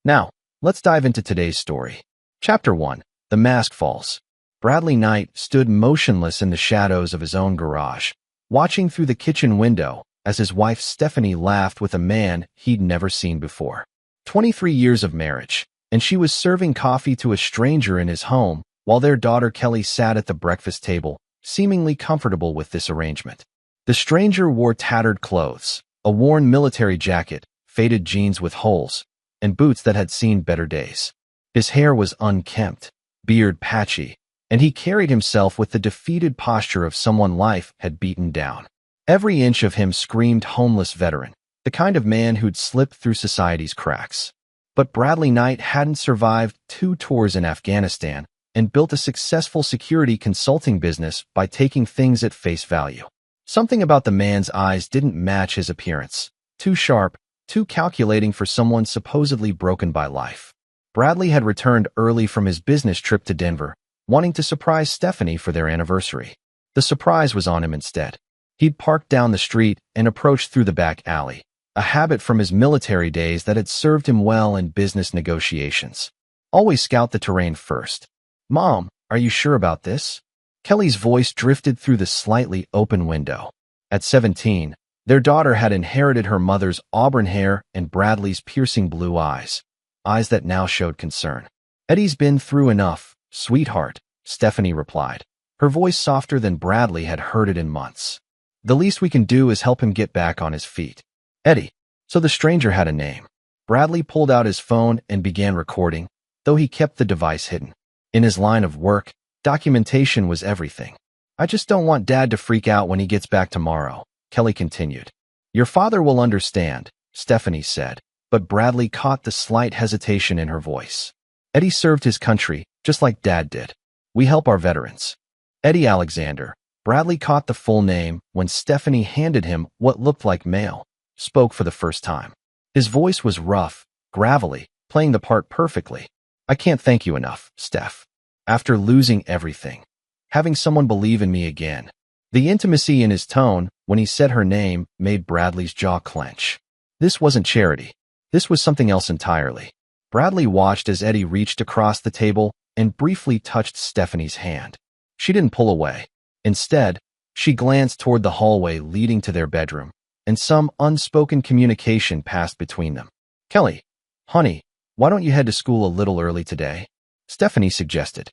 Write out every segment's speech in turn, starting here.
Now, let's dive into today's story. Chapter 1. The Mask Falls. Bradley Knight stood motionless in the shadows of his own garage, watching through the kitchen window as his wife Stephanie laughed with a man he'd never seen before. 23 years of marriage, and she was serving coffee to a stranger in his home while their daughter Kelly sat at the breakfast table, seemingly comfortable with this arrangement. The stranger wore tattered clothes, a worn military jacket, faded jeans with holes, and boots that had seen better days. His hair was unkempt, beard patchy, and he carried himself with the defeated posture of someone life had beaten down. Every inch of him screamed homeless veteran, the kind of man who'd slipped through society's cracks. But Bradley Knight hadn't survived 2 tours in Afghanistan and built a successful security consulting business by taking things at face value. Something about the man's eyes didn't match his appearance. Too sharp, too calculating for someone supposedly broken by life. Bradley had returned early from his business trip to Denver, wanting to surprise Stephanie for their anniversary. The surprise was on him instead. He'd parked down the street and approached through the back alley, a habit from his military days that had served him well in business negotiations. Always scout the terrain first. "Mom, are you sure about this?" Kelly's voice drifted through the slightly open window. At 17, their daughter had inherited her mother's auburn hair and Bradley's piercing blue eyes that now showed concern. "Eddie's been through enough, sweetheart," Stephanie replied, her voice softer than Bradley had heard it in months. "The least we can do is help him get back on his feet." Eddie. So the stranger had a name. Bradley pulled out his phone and began recording, though he kept the device hidden. In his line of work, documentation was everything. "I just don't want Dad to freak out when he gets back tomorrow," Kelly continued. "Your father will understand," Stephanie said, but Bradley caught the slight hesitation in her voice. "Eddie served his country, just like Dad did. We help our veterans." Eddie Alexander. Bradley caught the full name when Stephanie handed him what looked like mail, spoke for the first time. His voice was rough, gravelly, playing the part perfectly. "I can't thank you enough, Steph. After losing everything, having someone believe in me again." The intimacy in his tone when he said her name made Bradley's jaw clench. This wasn't charity. This was something else entirely. Bradley watched as Eddie reached across the table and briefly touched Stephanie's hand. She didn't pull away. Instead, she glanced toward the hallway leading to their bedroom, and some unspoken communication passed between them. "Kelly, honey, why don't you head to school a little early today?" Stephanie suggested.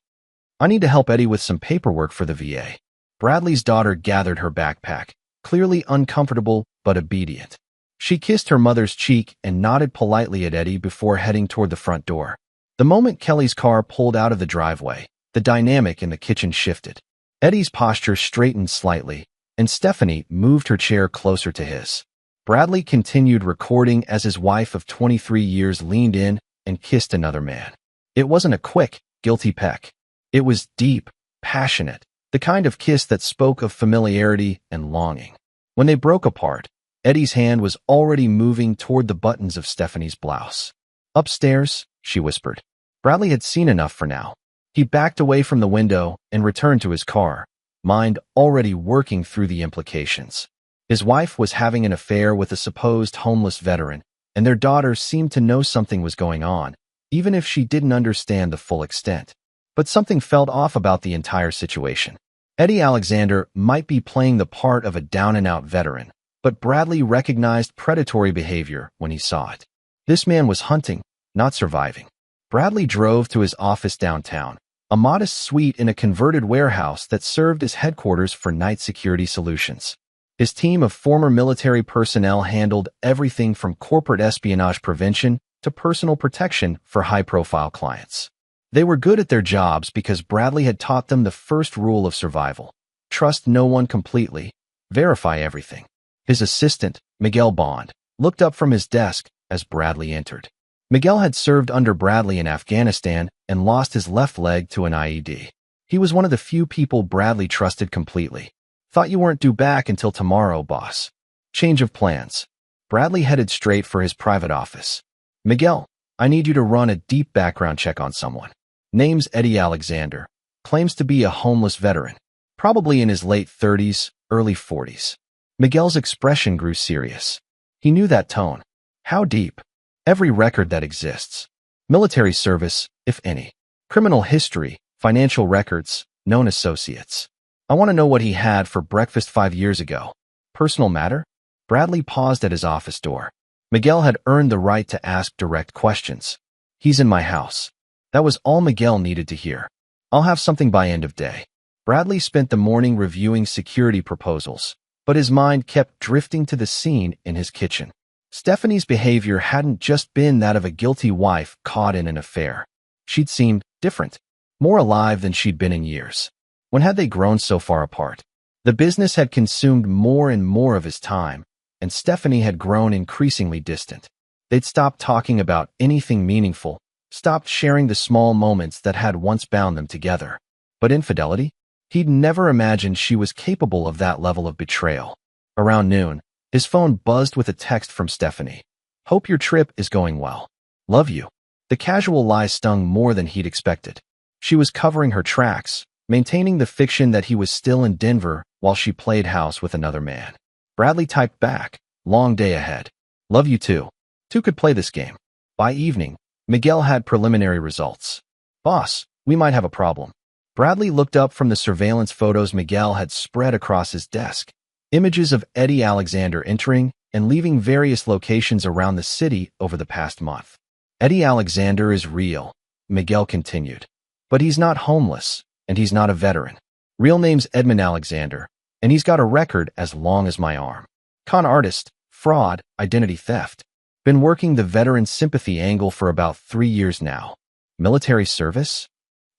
"I need to help Eddie with some paperwork for the VA." Bradley's daughter gathered her backpack, clearly uncomfortable but obedient. She kissed her mother's cheek and nodded politely at Eddie before heading toward the front door. The moment Kelly's car pulled out of the driveway, the dynamic in the kitchen shifted. Eddie's posture straightened slightly, and Stephanie moved her chair closer to his. Bradley continued recording as his wife of 23 years leaned in and kissed another man. It wasn't a quick, guilty peck. It was deep, passionate, the kind of kiss that spoke of familiarity and longing. When they broke apart, Eddie's hand was already moving toward the buttons of Stephanie's blouse. "Upstairs," she whispered. Bradley had seen enough for now. He backed away from the window and returned to his car, mind already working through the implications. His wife was having an affair with a supposed homeless veteran, and their daughter seemed to know something was going on, even if she didn't understand the full extent. But something felt off about the entire situation. Eddie Alexander might be playing the part of a down-and-out veteran, but Bradley recognized predatory behavior when he saw it. This man was hunting, not surviving. Bradley drove to his office downtown, a modest suite in a converted warehouse that served as headquarters for Knight Security Solutions. His team of former military personnel handled everything from corporate espionage prevention to personal protection for high-profile clients. They were good at their jobs because Bradley had taught them the first rule of survival: trust no one completely, verify everything. His assistant, Miguel Bond, looked up from his desk as Bradley entered. Miguel had served under Bradley in Afghanistan and lost his left leg to an IED. He was one of the few people Bradley trusted completely. "Thought you weren't due back until tomorrow, boss." Change of plans. Bradley headed straight for his private office. "Miguel, I need you to run a deep background check on someone. Name's Eddie Alexander. Claims to be a homeless veteran. Probably in his late 30s, early 40s. Miguel's expression grew serious. He knew that tone. "How deep?" "Every record that exists." Military service, if any. Criminal history, financial records, known associates. I want to know what he had for breakfast 5 years ago. Personal matter? Bradley paused at his office door. Miguel had earned the right to ask direct questions. He's in my house. That was all Miguel needed to hear. I'll have something by end of day. Bradley spent the morning reviewing security proposals, but his mind kept drifting to the scene in his kitchen. Stephanie's behavior hadn't just been that of a guilty wife caught in an affair. She'd seemed different, more alive than she'd been in years. When had they grown so far apart? The business had consumed more and more of his time, and Stephanie had grown increasingly distant. They'd stopped talking about anything meaningful, stopped sharing the small moments that had once bound them together. But infidelity? He'd never imagined she was capable of that level of betrayal. Around noon, his phone buzzed with a text from Stephanie. Hope your trip is going well. Love you. The casual lie stung more than he'd expected. She was covering her tracks, maintaining the fiction that he was still in Denver while she played house with another man. Bradley typed back, long day ahead. Love you too. Two could play this game. By evening, Miguel had preliminary results. Boss, we might have a problem. Bradley looked up from the surveillance photos Miguel had spread across his desk. Images of Eddie Alexander entering and leaving various locations around the city over the past month. Eddie Alexander is real, Miguel continued. But he's not homeless, and he's not a veteran. Real name's Edmund Alexander, and he's got a record as long as my arm. Con artist, fraud, identity theft. Been working the veteran sympathy angle for about 3 years now. Military service?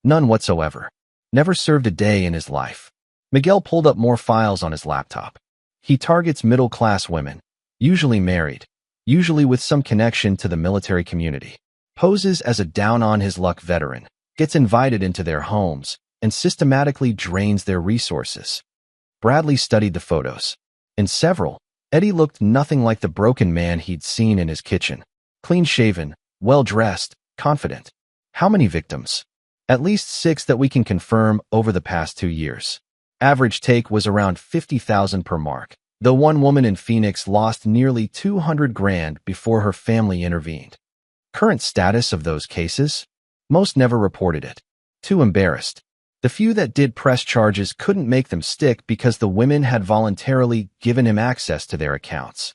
None whatsoever. Never served a day in his life. Miguel pulled up more files on his laptop. He targets middle-class women, usually married, usually with some connection to the military community. Poses as a down-on-his-luck veteran, gets invited into their homes, and systematically drains their resources. Bradley studied the photos. In several, Eddie looked nothing like the broken man he'd seen in his kitchen. Clean-shaven, well-dressed, confident. How many victims? At least 6 that we can confirm over the past 2 years. Average take was around 50,000 per mark, though one woman in Phoenix lost nearly 200 grand before her family intervened. Current status of those cases? Most never reported it. Too embarrassed. The few that did press charges couldn't make them stick because the women had voluntarily given him access to their accounts.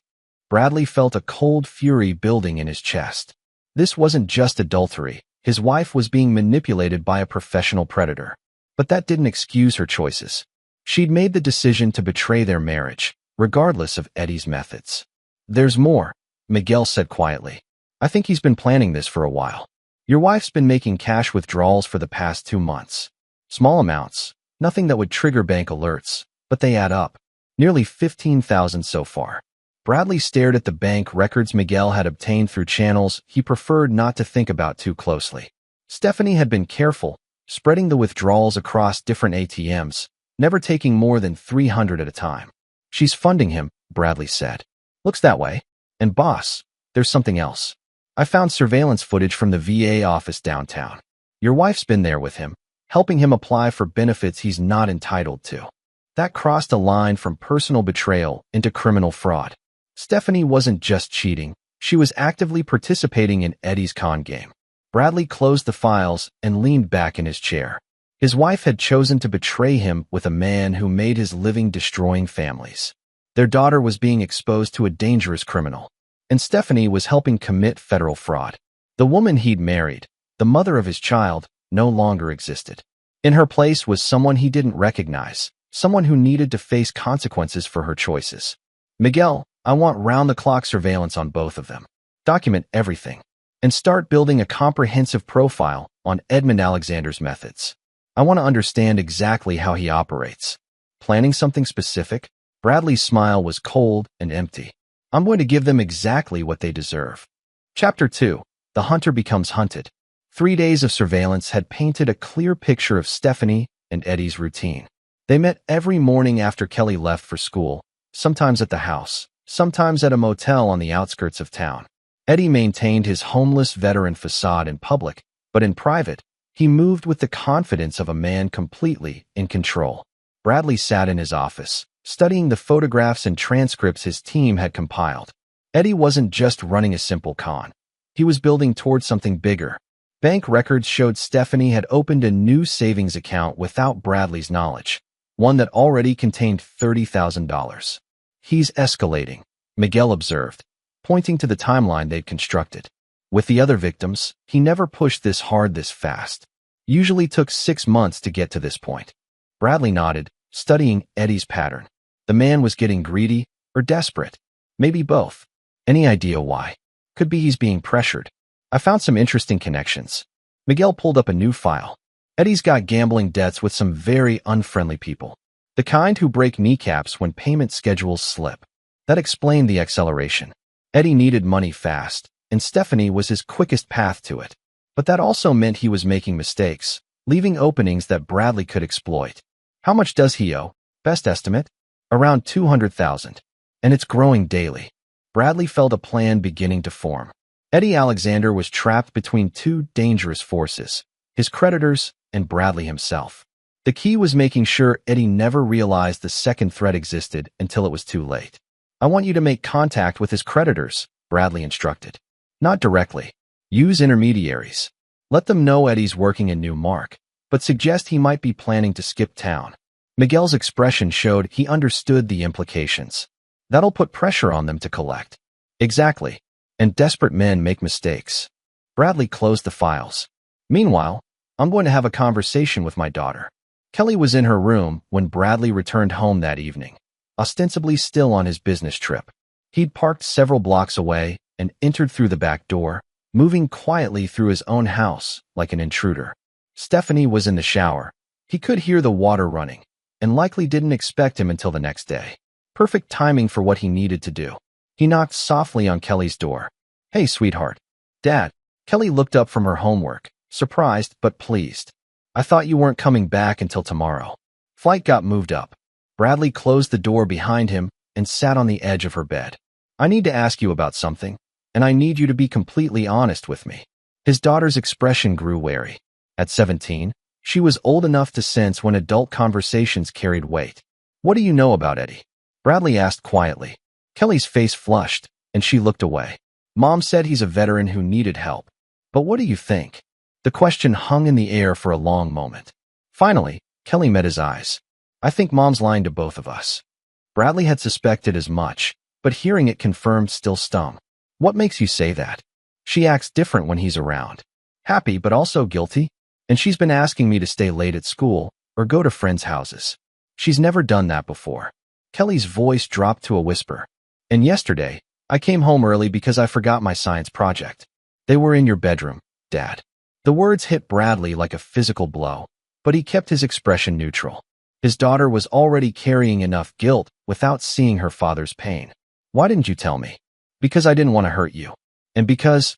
Bradley felt a cold fury building in his chest. This wasn't just adultery. His wife was being manipulated by a professional predator. But that didn't excuse her choices. She'd made the decision to betray their marriage, regardless of Eddie's methods. There's more, Miguel said quietly. I think he's been planning this for a while. Your wife's been making cash withdrawals for the past 2 months. Small amounts, nothing that would trigger bank alerts, but they add up. Nearly 15,000 so far. Bradley stared at the bank records Miguel had obtained through channels he preferred not to think about too closely. Stephanie had been careful, spreading the withdrawals across different ATMs, never taking more than 300 at a time. She's funding him, Bradley said. Looks that way. And boss, there's something else. I found surveillance footage from the VA office downtown. Your wife's been there with him, helping him apply for benefits he's not entitled to. That crossed a line from personal betrayal into criminal fraud. Stephanie wasn't just cheating, she was actively participating in Eddie's con game. Bradley closed the files and leaned back in his chair. His wife had chosen to betray him with a man who made his living destroying families. Their daughter was being exposed to a dangerous criminal, and Stephanie was helping commit federal fraud. The woman he'd married, the mother of his child, no longer existed. In her place was someone he didn't recognize, someone who needed to face consequences for her choices. Miguel, I want round-the-clock surveillance on both of them. Document everything. And start building a comprehensive profile on Edmund Alexander's methods. I want to understand exactly how he operates. Planning something specific? Bradley's smile was cold and empty. I'm going to give them exactly what they deserve. Chapter 2. The Hunter Becomes Hunted. 3 days of surveillance had painted a clear picture of Stephanie and Eddie's routine. They met every morning after Kelly left for school, sometimes at the house, sometimes at a motel on the outskirts of town. Eddie maintained his homeless veteran facade in public, but in private, he moved with the confidence of a man completely in control. Bradley sat in his office, studying the photographs and transcripts his team had compiled. Eddie wasn't just running a simple con. He was building towards something bigger. Bank records showed Stephanie had opened a new savings account without Bradley's knowledge, one that already contained $30,000. He's escalating, Miguel observed, pointing to the timeline they'd constructed. With the other victims, he never pushed this hard this fast. Usually took 6 months to get to this point. Bradley nodded, studying Eddie's pattern. The man was getting greedy or desperate. Maybe both. Any idea why? Could be he's being pressured. I found some interesting connections. Miguel pulled up a new file. Eddie's got gambling debts with some very unfriendly people. The kind who break kneecaps when payment schedules slip. That explained the acceleration. Eddie needed money fast, and Stephanie was his quickest path to it. But that also meant he was making mistakes, leaving openings that Bradley could exploit. How much does he owe? Best estimate? Around $200,000. And it's growing daily. Bradley felt a plan beginning to form. Eddie Alexander was trapped between two dangerous forces, his creditors and Bradley himself. The key was making sure Eddie never realized the second threat existed until it was too late. I want you to make contact with his creditors, Bradley instructed. Not directly. Use intermediaries. Let them know Eddie's working in New Mark, but suggest he might be planning to skip town. Miguel's expression showed he understood the implications. That'll put pressure on them to collect. Exactly. And desperate men make mistakes. Bradley closed the files. Meanwhile, I'm going to have a conversation with my daughter. Kelly was in her room when Bradley returned home that evening, ostensibly still on his business trip. He'd parked several blocks away and entered through the back door, moving quietly through his own house like an intruder. Stephanie was in the shower. He could hear the water running, and likely didn't expect him until the next day. Perfect timing for what he needed to do. He knocked softly on Kelly's door. Hey, sweetheart. Dad. Kelly looked up from her homework, surprised but pleased. I thought you weren't coming back until tomorrow. Flight got moved up. Bradley closed the door behind him and sat on the edge of her bed. I need to ask you about something, and I need you to be completely honest with me. His daughter's expression grew wary. At 17, she was old enough to sense when adult conversations carried weight. What do you know about Eddie? Bradley asked quietly. Kelly's face flushed, and she looked away. Mom said he's a veteran who needed help. But what do you think? The question hung in the air for a long moment. Finally, Kelly met his eyes. I think Mom's lying to both of us. Bradley had suspected as much, but hearing it confirmed still stung. What makes you say that? She acts different when he's around. Happy but also guilty, and she's been asking me to stay late at school or go to friends' houses. She's never done that before. Kelly's voice dropped to a whisper. And yesterday, I came home early because I forgot my science project. They were in your bedroom, Dad. The words hit Bradley like a physical blow, but he kept his expression neutral. His daughter was already carrying enough guilt without seeing her father's pain. Why didn't you tell me? Because I didn't want to hurt you. And because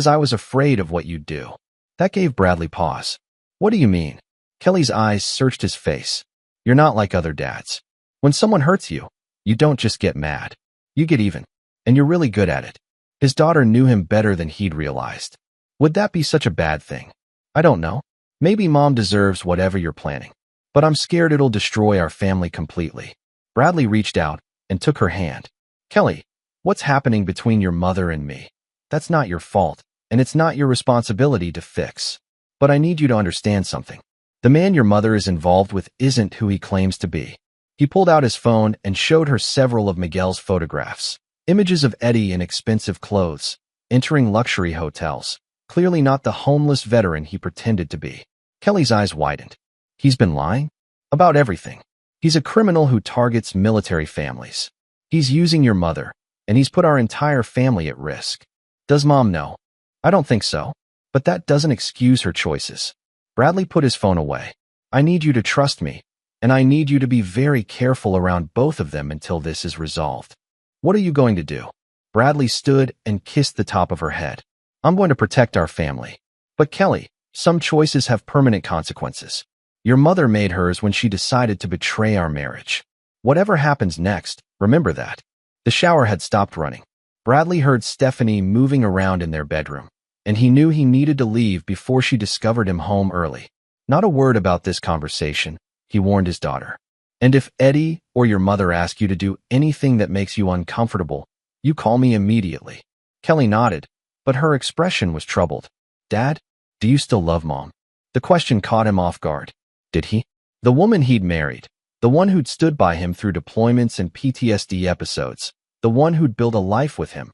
I was afraid of what you'd do. That gave Bradley pause. What do you mean? Kelly's eyes searched his face. You're not like other dads. When someone hurts you, you don't just get mad. You get even. And you're really good at it. His daughter knew him better than he'd realized. Would that be such a bad thing? I don't know. Maybe Mom deserves whatever you're planning. But I'm scared it'll destroy our family completely. Bradley reached out and took her hand. Kelly, what's happening between your mother and me? That's not your fault, and it's not your responsibility to fix. But I need you to understand something. The man your mother is involved with isn't who he claims to be. He pulled out his phone and showed her several of Miguel's photographs. Images of Eddie in expensive clothes, entering luxury hotels. Clearly not the homeless veteran he pretended to be. Kelly's eyes widened. He's been lying? About everything. He's a criminal who targets military families. He's using your mother, and he's put our entire family at risk. Does Mom know? I don't think so. But that doesn't excuse her choices. Bradley put his phone away. I need you to trust me, and I need you to be very careful around both of them until this is resolved. What are you going to do? Bradley stood and kissed the top of her head. I'm going to protect our family. But Kelly, some choices have permanent consequences. Your mother made hers when she decided to betray our marriage. Whatever happens next, remember that. The shower had stopped running. Bradley heard Stephanie moving around in their bedroom, and he knew he needed to leave before she discovered him home early. Not a word about this conversation, he warned his daughter. And if Eddie or your mother ask you to do anything that makes you uncomfortable, you call me immediately. Kelly nodded, but her expression was troubled. "Dad, do you still love Mom?" The question caught him off guard. Did he? The woman he'd married, the one who'd stood by him through deployments and PTSD episodes, the one who'd built a life with him.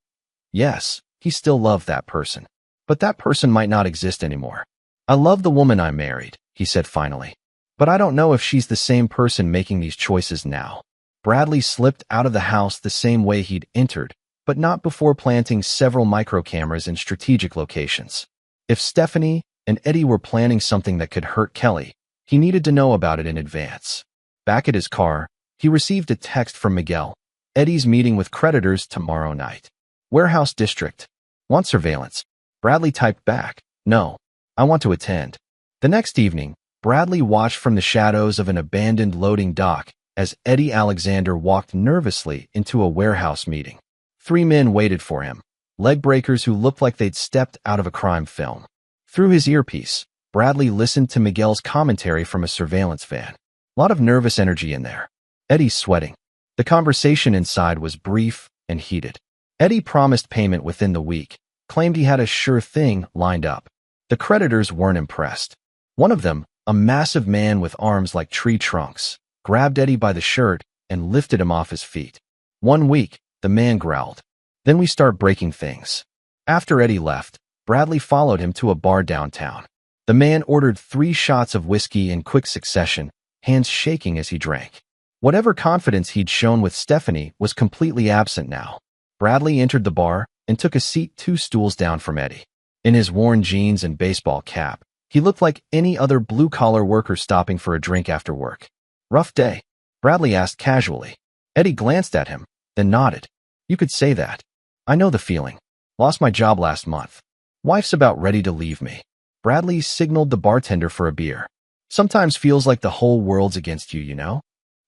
Yes, he still loved that person. But that person might not exist anymore. "I love the woman I married," he said finally. "But I don't know if she's the same person making these choices now." Bradley slipped out of the house the same way he'd entered, but not before planting several microcameras in strategic locations. If Stephanie and Eddie were planning something that could hurt Kelly, he needed to know about it in advance. Back at his car, he received a text from Miguel. "Eddie's meeting with creditors tomorrow night. Warehouse District. Want surveillance?" Bradley typed back, "No, I want to attend." The next evening, Bradley watched from the shadows of an abandoned loading dock as Eddie Alexander walked nervously into a warehouse meeting. 3 men waited for him, leg breakers who looked like they'd stepped out of a crime film. Through his earpiece, Bradley listened to Miguel's commentary from a surveillance van. A lot of nervous energy in there. Eddie's sweating. The conversation inside was brief and heated. Eddie promised payment within the week, claimed he had a sure thing lined up. The creditors weren't impressed. One of them, a massive man with arms like tree trunks, grabbed Eddie by the shirt and lifted him off his feet. "1 week," the man growled. "Then we start breaking things." After Eddie left, Bradley followed him to a bar downtown. The man ordered 3 shots of whiskey in quick succession, hands shaking as he drank. Whatever confidence he'd shown with Stephanie was completely absent now. Bradley entered the bar and took a seat 2 stools down from Eddie. In his worn jeans and baseball cap, he looked like any other blue-collar worker stopping for a drink after work. "Rough day?" Bradley asked casually. Eddie glanced at him, then nodded. "You could say that. I know the feeling. Lost my job last month. Wife's about ready to leave me." Bradley signaled the bartender for a beer. "Sometimes feels like the whole world's against you, you know?"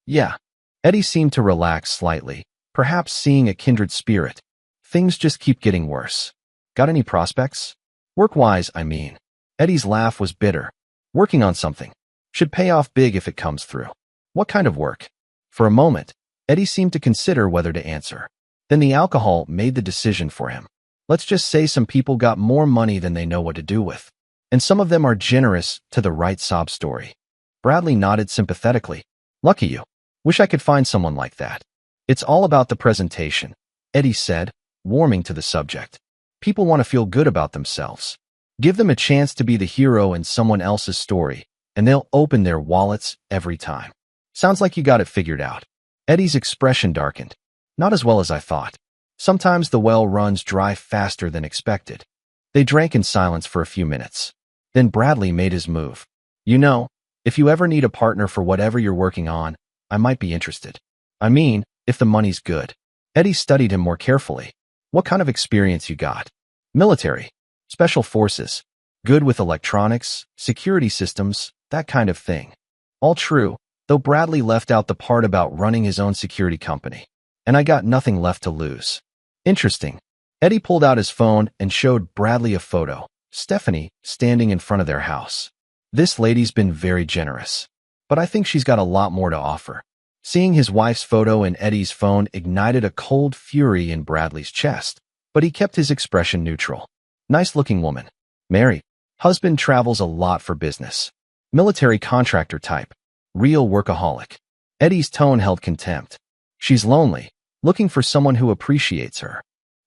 "Yeah." Eddie seemed to relax slightly, perhaps seeing a kindred spirit. "Things just keep getting worse." "Got any prospects?" "Work-wise, I mean." Eddie's laugh was bitter. "Working on something. Should pay off big if it comes through." "What kind of work?" For a moment, Eddie seemed to consider whether to answer. Then the alcohol made the decision for him. "Let's just say some people got more money than they know what to do with. And some of them are generous to the right sob story." Bradley nodded sympathetically. "Lucky you. Wish I could find someone like that." "It's all about the presentation," Eddie said, warming to the subject. "People want to feel good about themselves. Give them a chance to be the hero in someone else's story, and they'll open their wallets every time." "Sounds like you got it figured out." Eddie's expression darkened. "Not as well as I thought. Sometimes the well runs dry faster than expected." They drank in silence for a few minutes. Then Bradley made his move. "You know, if you ever need a partner for whatever you're working on, I might be interested. I mean, if the money's good." Eddie studied him more carefully. "What kind of experience you got?" "Military. Special forces. Good with electronics, security systems, that kind of thing." All true, though Bradley left out the part about running his own security company. "And I got nothing left to lose." "Interesting." Eddie pulled out his phone and showed Bradley a photo. Stephanie standing in front of their house. "This lady's been very generous. But I think she's got a lot more to offer." Seeing his wife's photo in Eddie's phone ignited a cold fury in Bradley's chest, but he kept his expression neutral. "Nice-looking woman. Married. Husband travels a lot for business. Military contractor type. Real workaholic." Eddie's tone held contempt. "She's lonely, looking for someone who appreciates her.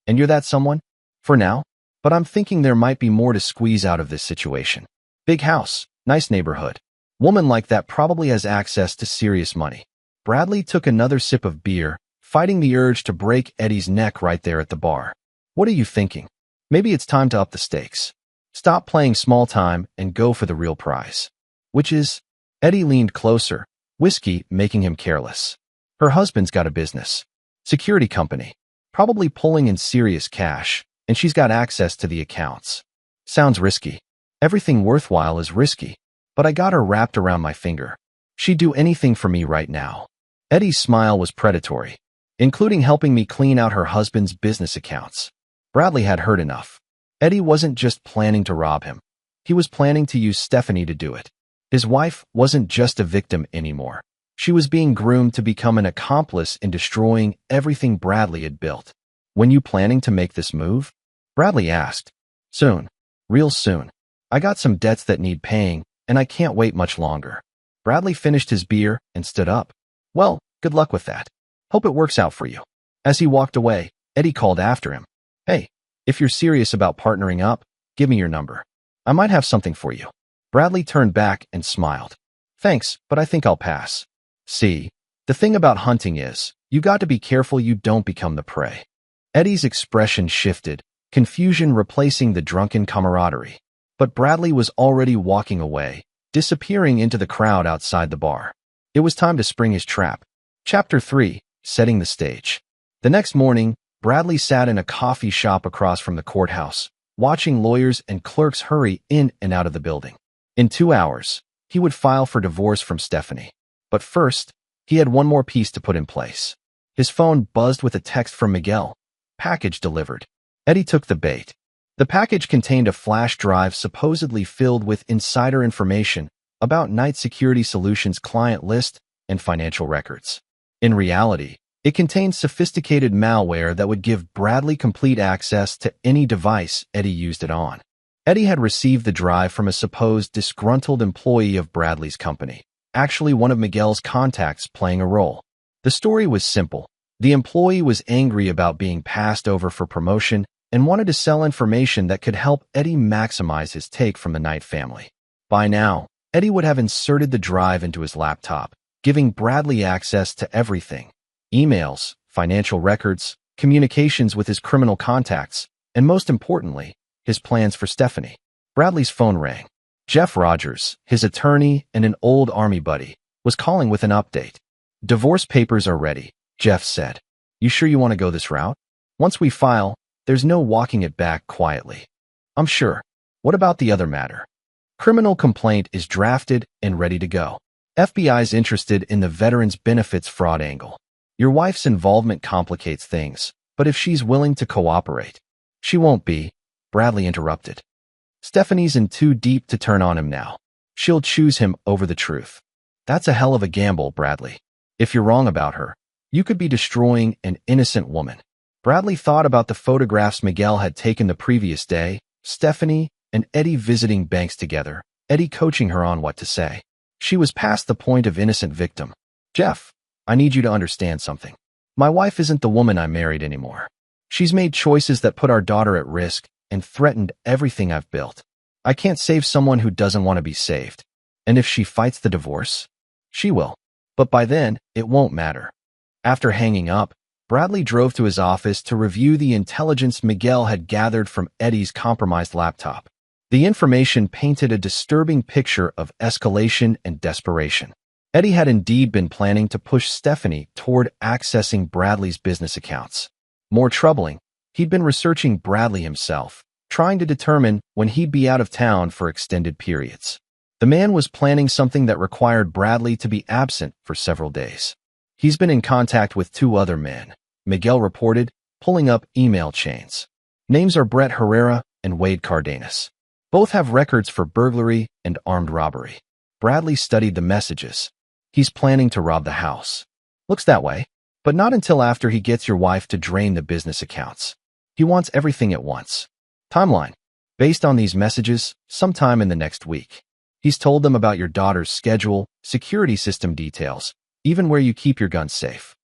And you're that someone? For now? But I'm thinking there might be more to squeeze out of this situation. Big house, nice neighborhood. Woman like that probably has access to serious money." Bradley took another sip of beer, fighting the urge to break Eddie's neck right there at the bar. "What are you thinking? Maybe it's time to up the stakes. Stop playing small time and go for the real prize." "Which is?" Eddie leaned closer, whiskey making him careless. "Her husband's got a business. Security company. Probably pulling in serious cash, and she's got access to the accounts." "Sounds risky." "Everything worthwhile is risky. But I got her wrapped around my finger. She'd do anything for me right now." Eddie's smile was predatory, "Including helping me clean out her husband's business accounts." Bradley had heard enough. Eddie wasn't just planning to rob him. He was planning to use Stephanie to do it. His wife wasn't just a victim anymore. She was being groomed to become an accomplice in destroying everything Bradley had built. "When you planning to make this move?" Bradley asked. Soon. Real soon. I got some debts that need paying, and I can't wait much longer. Bradley finished his beer and stood up. Well, good luck with that. Hope it works out for you. As he walked away, Eddie called after him. Hey, if you're serious about partnering up, give me your number. I might have something for you. Bradley turned back and smiled. Thanks, but I think I'll pass. See, the thing about hunting is, you got to be careful you don't become the prey. Eddie's expression shifted, confusion replacing the drunken camaraderie. But Bradley was already walking away, disappearing into the crowd outside the bar. It was time to spring his trap. Chapter 3, Setting the Stage. The next morning, Bradley sat in a coffee shop across from the courthouse, watching lawyers and clerks hurry in and out of the building. In 2 hours, he would file for divorce from Stephanie. But first, he had one more piece to put in place. His phone buzzed with a text from Miguel. Package delivered. Eddie took the bait. The package contained a flash drive supposedly filled with insider information about Night Security Solutions' client list and financial records. In reality, it contained sophisticated malware that would give Bradley complete access to any device Eddie used it on. Eddie had received the drive from a supposed disgruntled employee of Bradley's company, actually one of Miguel's contacts playing a role. The story was simple. The employee was angry about being passed over for promotion and wanted to sell information that could help Eddie maximize his take from the Knight family. By now, Eddie would have inserted the drive into his laptop, giving Bradley access to everything: emails, financial records, communications with his criminal contacts, and most importantly, his plans for Stephanie. Bradley's phone rang. Jeff Rogers, his attorney and an old army buddy, was calling with an update. Divorce papers are ready, Jeff said. You sure you want to go this route? Once we file, there's no walking it back quietly. I'm sure. What about the other matter? Criminal complaint is drafted and ready to go. FBI's interested in the veterans benefits fraud angle. Your wife's involvement complicates things, but if she's willing to cooperate. She won't be, Bradley interrupted. Stephanie's in too deep to turn on him now. She'll choose him over the truth. That's a hell of a gamble, Bradley. If you're wrong about her, you could be destroying an innocent woman. Bradley thought about the photographs Miguel had taken the previous day, Stephanie and Eddie visiting banks together, Eddie coaching her on what to say. She was past the point of innocent victim. Jeff, I need you to understand something. My wife isn't the woman I married anymore. She's made choices that put our daughter at risk and threatened everything I've built. I can't save someone who doesn't want to be saved. And if she fights the divorce, she will. But by then, it won't matter. After hanging up, Bradley drove to his office to review the intelligence Miguel had gathered from Eddie's compromised laptop. The information painted a disturbing picture of escalation and desperation. Eddie had indeed been planning to push Stephanie toward accessing Bradley's business accounts. More troubling, he'd been researching Bradley himself, trying to determine when he'd be out of town for extended periods. The man was planning something that required Bradley to be absent for several days. He's been in contact with 2 other men, Miguel reported, pulling up email chains. Names are Brett Herrera and Wade Cardenas. Both have records for burglary and armed robbery. Bradley studied the messages. He's planning to rob the house. Looks that way, but not until after he gets your wife to drain the business accounts. He wants everything at once. Timeline. Based on these messages, sometime in the next week. He's told them about your daughter's schedule, security system details, even where you keep your guns safe.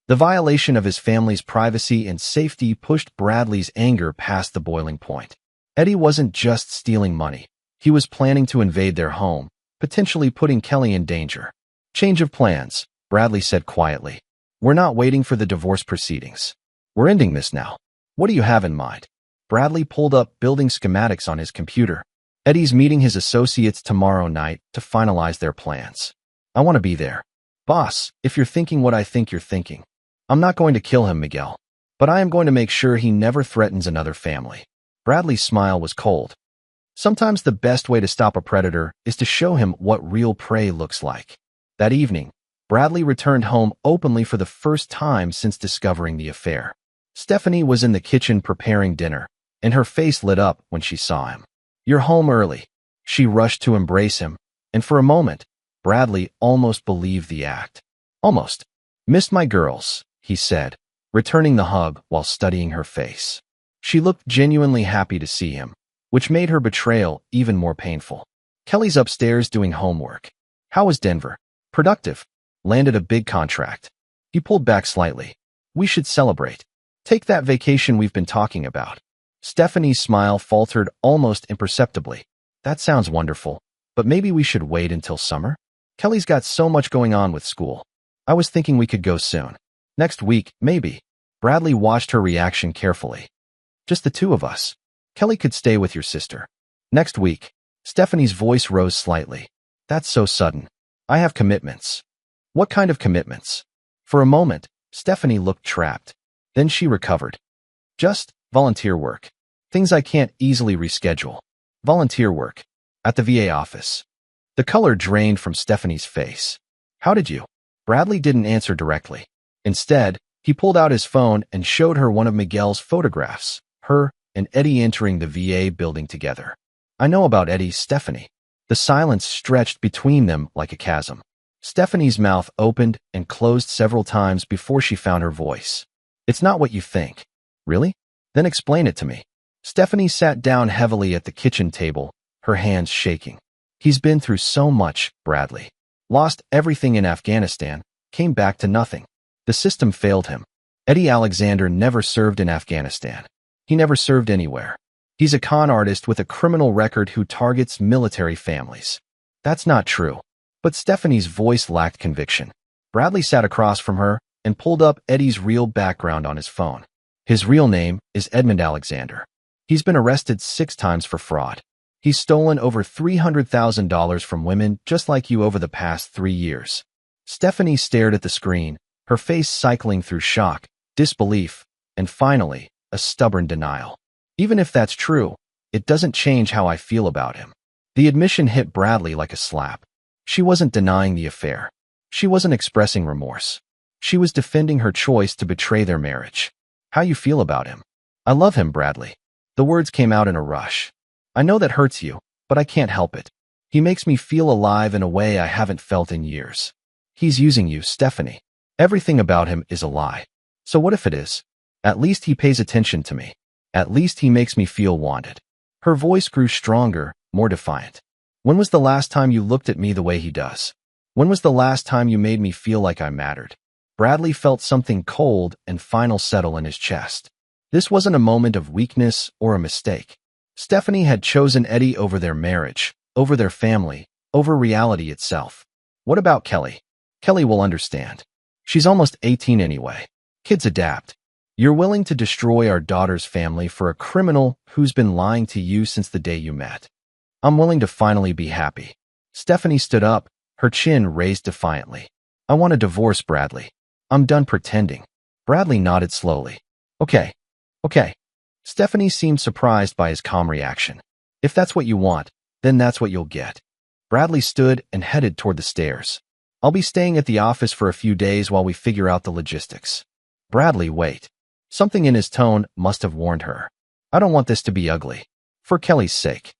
The violation of his family's privacy and safety pushed Bradley's anger past the boiling point. Eddie wasn't just stealing money. He was planning to invade their home, potentially putting Kelly in danger. Change of plans, Bradley said quietly. We're not waiting for the divorce proceedings. We're ending this now. What do you have in mind? Bradley pulled up building schematics on his computer. Eddie's meeting his associates tomorrow night to finalize their plans. I want to be there. Boss, if you're thinking what I think you're thinking, I'm not going to kill him, Miguel, but I am going to make sure he never threatens another family. Bradley's smile was cold. Sometimes the best way to stop a predator is to show him what real prey looks like. That evening, Bradley returned home openly for the first time since discovering the affair. Stephanie was in the kitchen preparing dinner, and her face lit up when she saw him. You're home early. She rushed to embrace him, and for a moment, Bradley almost believed the act. Almost. Missed my girls, he said, returning the hug while studying her face. She looked genuinely happy to see him, which made her betrayal even more painful. Kelly's upstairs doing homework. How was Denver? Productive. Landed a big contract. He pulled back slightly. We should celebrate. Take that vacation we've been talking about. Stephanie's smile faltered almost imperceptibly. That sounds wonderful, but maybe we should wait until summer? Kelly's got so much going on with school. I was thinking we could go soon. Next week, maybe. Bradley watched her reaction carefully. Just the two of us. Kelly could stay with your sister. Next week. Stephanie's voice rose slightly. That's so sudden. I have commitments. What kind of commitments? For a moment, Stephanie looked trapped. Then she recovered. Just volunteer work. Things I can't easily reschedule. Volunteer work. At the VA office. The color drained from Stephanie's face. How did you? Bradley didn't answer directly. Instead, he pulled out his phone and showed her one of Miguel's photographs, her and Eddie entering the VA building together. I know about Eddie, Stephanie. The silence stretched between them like a chasm. Stephanie's mouth opened and closed several times before she found her voice. It's not what you think. Really? Then explain it to me. Stephanie sat down heavily at the kitchen table, her hands shaking. He's been through so much, Bradley. Lost everything in Afghanistan, came back to nothing. The system failed him. Eddie Alexander never served in Afghanistan. He never served anywhere. He's a con artist with a criminal record who targets military families. That's not true. But Stephanie's voice lacked conviction. Bradley sat across from her and pulled up Eddie's real background on his phone. His real name is Edmund Alexander. He's been arrested 6 times for fraud. He's stolen over $300,000 from women just like you over the past 3 years. Stephanie stared at the screen, her face cycling through shock, disbelief, and finally, a stubborn denial. Even if that's true, it doesn't change how I feel about him. The admission hit Bradley like a slap. She wasn't denying the affair. She wasn't expressing remorse. She was defending her choice to betray their marriage. How you feel about him? I love him, Bradley. The words came out in a rush. I know that hurts you, but I can't help it. He makes me feel alive in a way I haven't felt in years. He's using you, Stephanie. Everything about him is a lie. So what if it is? At least he pays attention to me. At least he makes me feel wanted. Her voice grew stronger, more defiant. When was the last time you looked at me the way he does? When was the last time you made me feel like I mattered? Bradley felt something cold and final settle in his chest. This wasn't a moment of weakness or a mistake. Stephanie had chosen Eddie over their marriage, over their family, over reality itself. What about Kelly? Kelly will understand. She's almost 18 anyway. Kids adapt. You're willing to destroy our daughter's family for a criminal who's been lying to you since the day you met. I'm willing to finally be happy. Stephanie stood up, her chin raised defiantly. I want a divorce, Bradley. I'm done pretending. Bradley nodded slowly. Okay. Stephanie seemed surprised by his calm reaction. If that's what you want, then that's what you'll get. Bradley stood and headed toward the stairs. I'll be staying at the office for a few days while we figure out the logistics. Bradley, wait. Something in his tone must have warned her. I don't want this to be ugly. For Kelly's sake.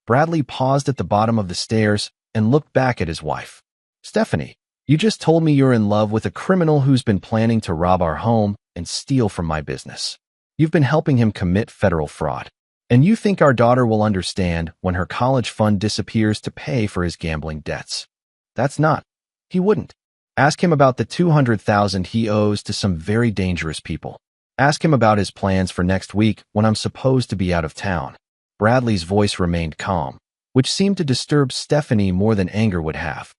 Bradley paused at the bottom of the stairs and looked back at his wife. Stephanie, you just told me you're in love with a criminal who's been planning to rob our home and steal from my business. You've been helping him commit federal fraud. And you think our daughter will understand when her college fund disappears to pay for his gambling debts. That's not. He wouldn't. Ask him about the $200,000 he owes to some very dangerous people. Ask him about his plans for next week when I'm supposed to be out of town. Bradley's voice remained calm, which seemed to disturb Stephanie more than anger would have.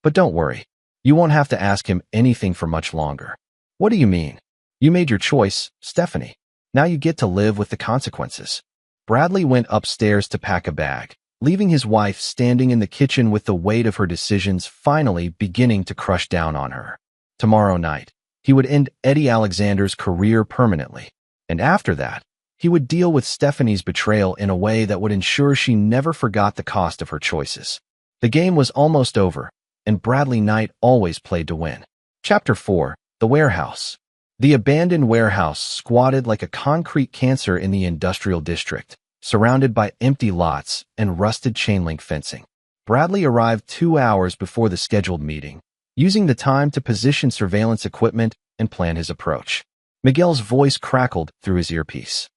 But don't worry. You won't have to ask him anything for much longer. What do you mean? You made your choice, Stephanie. Now you get to live with the consequences. Bradley went upstairs to pack a bag, leaving his wife standing in the kitchen with the weight of her decisions finally beginning to crush down on her. Tomorrow night, he would end Eddie Alexander's career permanently. And after that, he would deal with Stephanie's betrayal in a way that would ensure she never forgot the cost of her choices. The game was almost over, and Bradley Knight always played to win. Chapter 4. The Warehouse. The abandoned warehouse squatted like a concrete cancer in the industrial district, surrounded by empty lots and rusted chain-link fencing. Bradley arrived 2 hours before the scheduled meeting, using the time to position surveillance equipment and plan his approach. Miguel's voice crackled through his earpiece.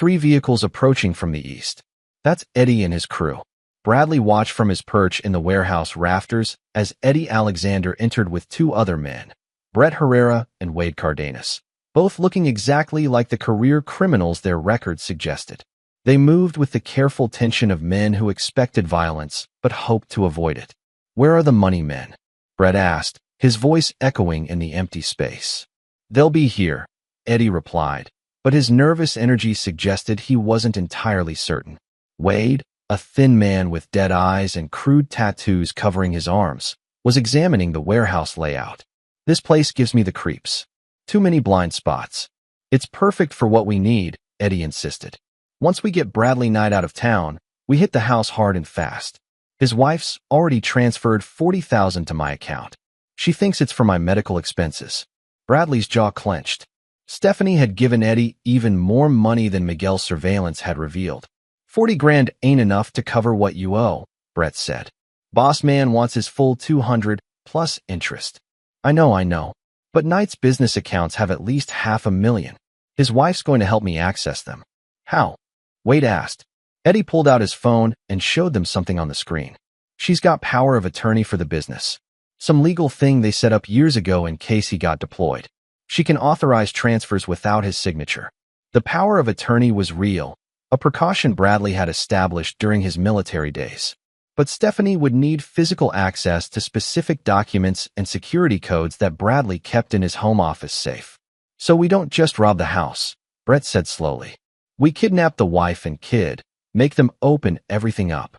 3 vehicles approaching from the east. That's Eddie and his crew. Bradley watched from his perch in the warehouse rafters as Eddie Alexander entered with 2 other men, Brett Herrera and Wade Cardenas, both looking exactly like the career criminals their records suggested. They moved with the careful tension of men who expected violence but hoped to avoid it. "Where are the money men?" Brett asked, his voice echoing in the empty space. "They'll be here," Eddie replied, but his nervous energy suggested he wasn't entirely certain. Wade, a thin man with dead eyes and crude tattoos covering his arms, was examining the warehouse layout. "This place gives me the creeps. Too many blind spots." "It's perfect for what we need," Eddie insisted. "Once we get Bradley Knight out of town, we hit the house hard and fast. His wife's already transferred $40,000 to my account. She thinks it's for my medical expenses." Bradley's jaw clenched. Stephanie had given Eddie even more money than Miguel's surveillance had revealed. "40 grand ain't enough to cover what you owe," Brett said. "Boss man wants his full 200 plus interest." I know. But Knight's business accounts have at least $500,000. His wife's going to help me access them." "How?" Wade asked. Eddie pulled out his phone and showed them something on the screen. "She's got power of attorney for the business. Some legal thing they set up years ago in case he got deployed. She can authorize transfers without his signature." The power of attorney was real, a precaution Bradley had established during his military days. But Stephanie would need physical access to specific documents and security codes that Bradley kept in his home office safe. "So we don't just rob the house," Brett said slowly. "We kidnap the wife and kid, make them open everything up."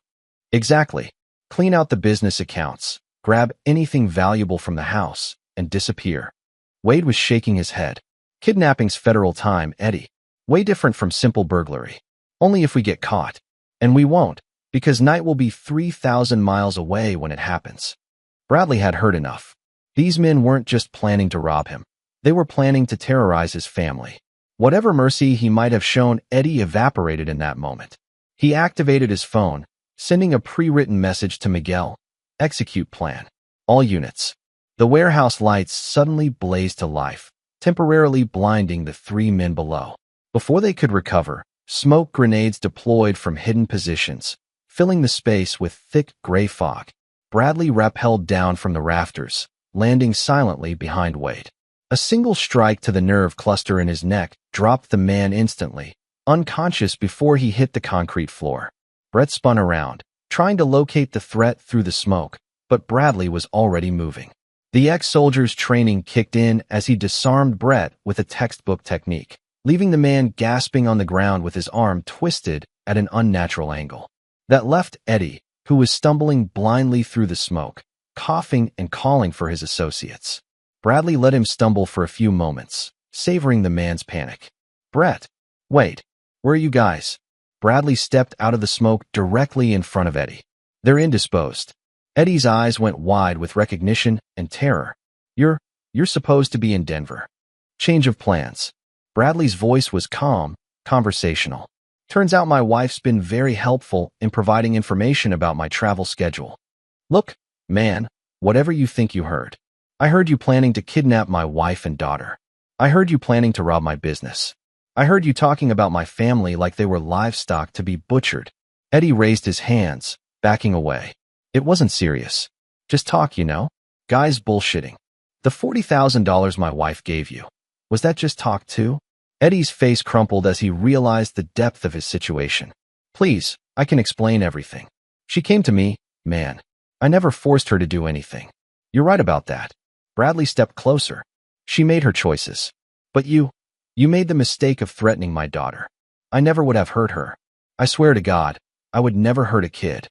"Exactly. Clean out the business accounts, grab anything valuable from the house, and disappear." Wade was shaking his head. "Kidnapping's federal time, Eddie. Way different from simple burglary. Only if we get caught. And we won't, because Knight will be 3,000 miles away when it happens." Bradley had heard enough. These men weren't just planning to rob him. They were planning to terrorize his family. Whatever mercy he might have shown Eddie evaporated in that moment. He activated his phone, sending a pre-written message to Miguel. "Execute plan. All units." The warehouse lights suddenly blazed to life, temporarily blinding the 3 men below. Before they could recover, smoke grenades deployed from hidden positions, filling the space with thick gray fog. Bradley rappelled down from the rafters, landing silently behind Wade. A single strike to the nerve cluster in his neck dropped the man instantly, unconscious before he hit the concrete floor. Brett spun around, trying to locate the threat through the smoke, but Bradley was already moving. The ex-soldier's training kicked in as he disarmed Brett with a textbook technique, leaving the man gasping on the ground with his arm twisted at an unnatural angle. That left Eddie, who was stumbling blindly through the smoke, coughing and calling for his associates. Bradley let him stumble for a few moments, savoring the man's panic. "Brett, wait, where are you guys?" Bradley stepped out of the smoke directly in front of Eddie. "They're indisposed." Eddie's eyes went wide with recognition and terror. You're supposed to be in Denver." "Change of plans." Bradley's voice was calm, conversational. "Turns out my wife's been very helpful in providing information about my travel schedule." "Look, man, whatever you think you heard. I heard you planning to kidnap my wife and daughter. I heard you planning to rob my business. I heard you talking about my family like they were livestock to be butchered." Eddie raised his hands, backing away. "It wasn't serious. Just talk, you know? Guys bullshitting. The $40,000 my wife gave you. Was that just talk too?" Eddie's face crumpled as he realized the depth of his situation. "Please, I can explain everything. She came to me, man. I never forced her to do anything." "You're right about that." Bradley stepped closer. "She made her choices. But you made the mistake of threatening my daughter. I never would have hurt her. I swear to God, I would never hurt a kid.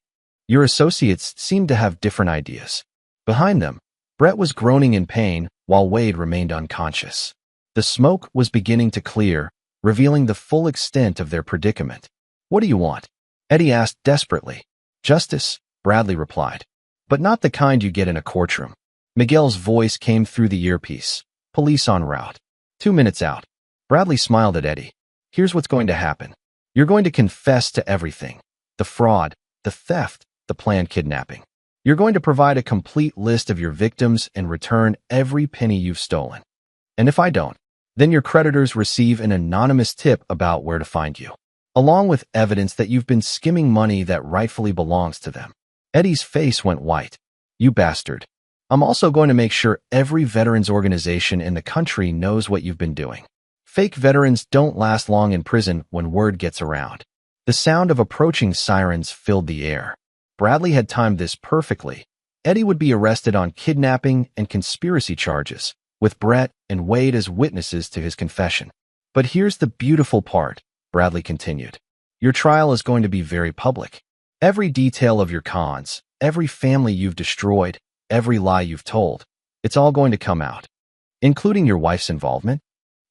Your associates seemed to have different ideas." Behind them, Brett was groaning in pain while Wade remained unconscious. The smoke was beginning to clear, revealing the full extent of their predicament. "What do you want?" Eddie asked desperately. "Justice," Bradley replied. "But not the kind you get in a courtroom." Miguel's voice came through the earpiece. "Police en route. 2 minutes out." Bradley smiled at Eddie. "Here's what's going to happen. You're going to confess to everything. The fraud, the theft, the planned kidnapping. You're going to provide a complete list of your victims and return every penny you've stolen. And if I don't, then your creditors receive an anonymous tip about where to find you." along with evidence that you've been skimming money that rightfully belongs to them. Eddie's face went white. You bastard. I'm also going to make sure every veterans organization in the country knows what you've been doing. Fake veterans don't last long in prison when word gets around. The sound of approaching sirens filled the air. Bradley had timed this perfectly. Eddie would be arrested on kidnapping and conspiracy charges, with Brett and Wade as witnesses to his confession. But here's the beautiful part, Bradley continued. Your trial is going to be very public. Every detail of your cons, every family you've destroyed, every lie you've told, it's all going to come out. Including your wife's involvement?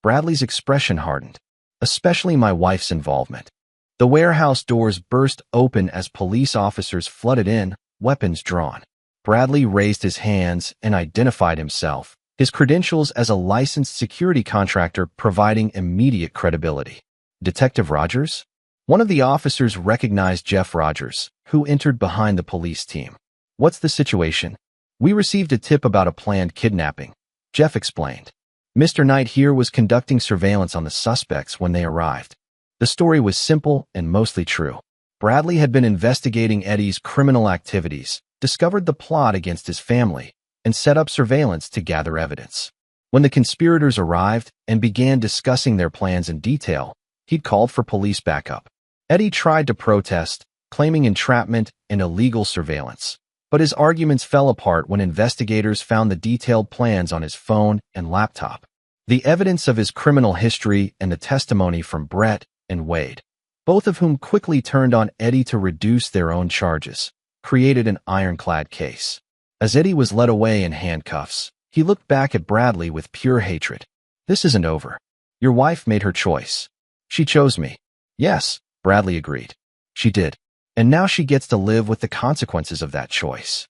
Bradley's expression hardened. Especially my wife's involvement. The warehouse doors burst open as police officers flooded in, weapons drawn. Bradley raised his hands and identified himself, his credentials as a licensed security contractor providing immediate credibility. Detective Rogers? One of the officers recognized Jeff Rogers, who entered behind the police team. What's the situation? We received a tip about a planned kidnapping, Jeff explained. Mr. Knight here was conducting surveillance on the suspects when they arrived. The story was simple and mostly true. Bradley had been investigating Eddie's criminal activities, discovered the plot against his family, and set up surveillance to gather evidence. When the conspirators arrived and began discussing their plans in detail, he'd called for police backup. Eddie tried to protest, claiming entrapment and illegal surveillance. But his arguments fell apart when investigators found the detailed plans on his phone and laptop. The evidence of his criminal history and the testimony from Brett and Wade, both of whom quickly turned on Eddie to reduce their own charges, created an ironclad case. As Eddie was led away in handcuffs, he looked back at Bradley with pure hatred. This isn't over. Your wife made her choice. She chose me. Yes, Bradley agreed. She did. And now she gets to live with the consequences of that choice.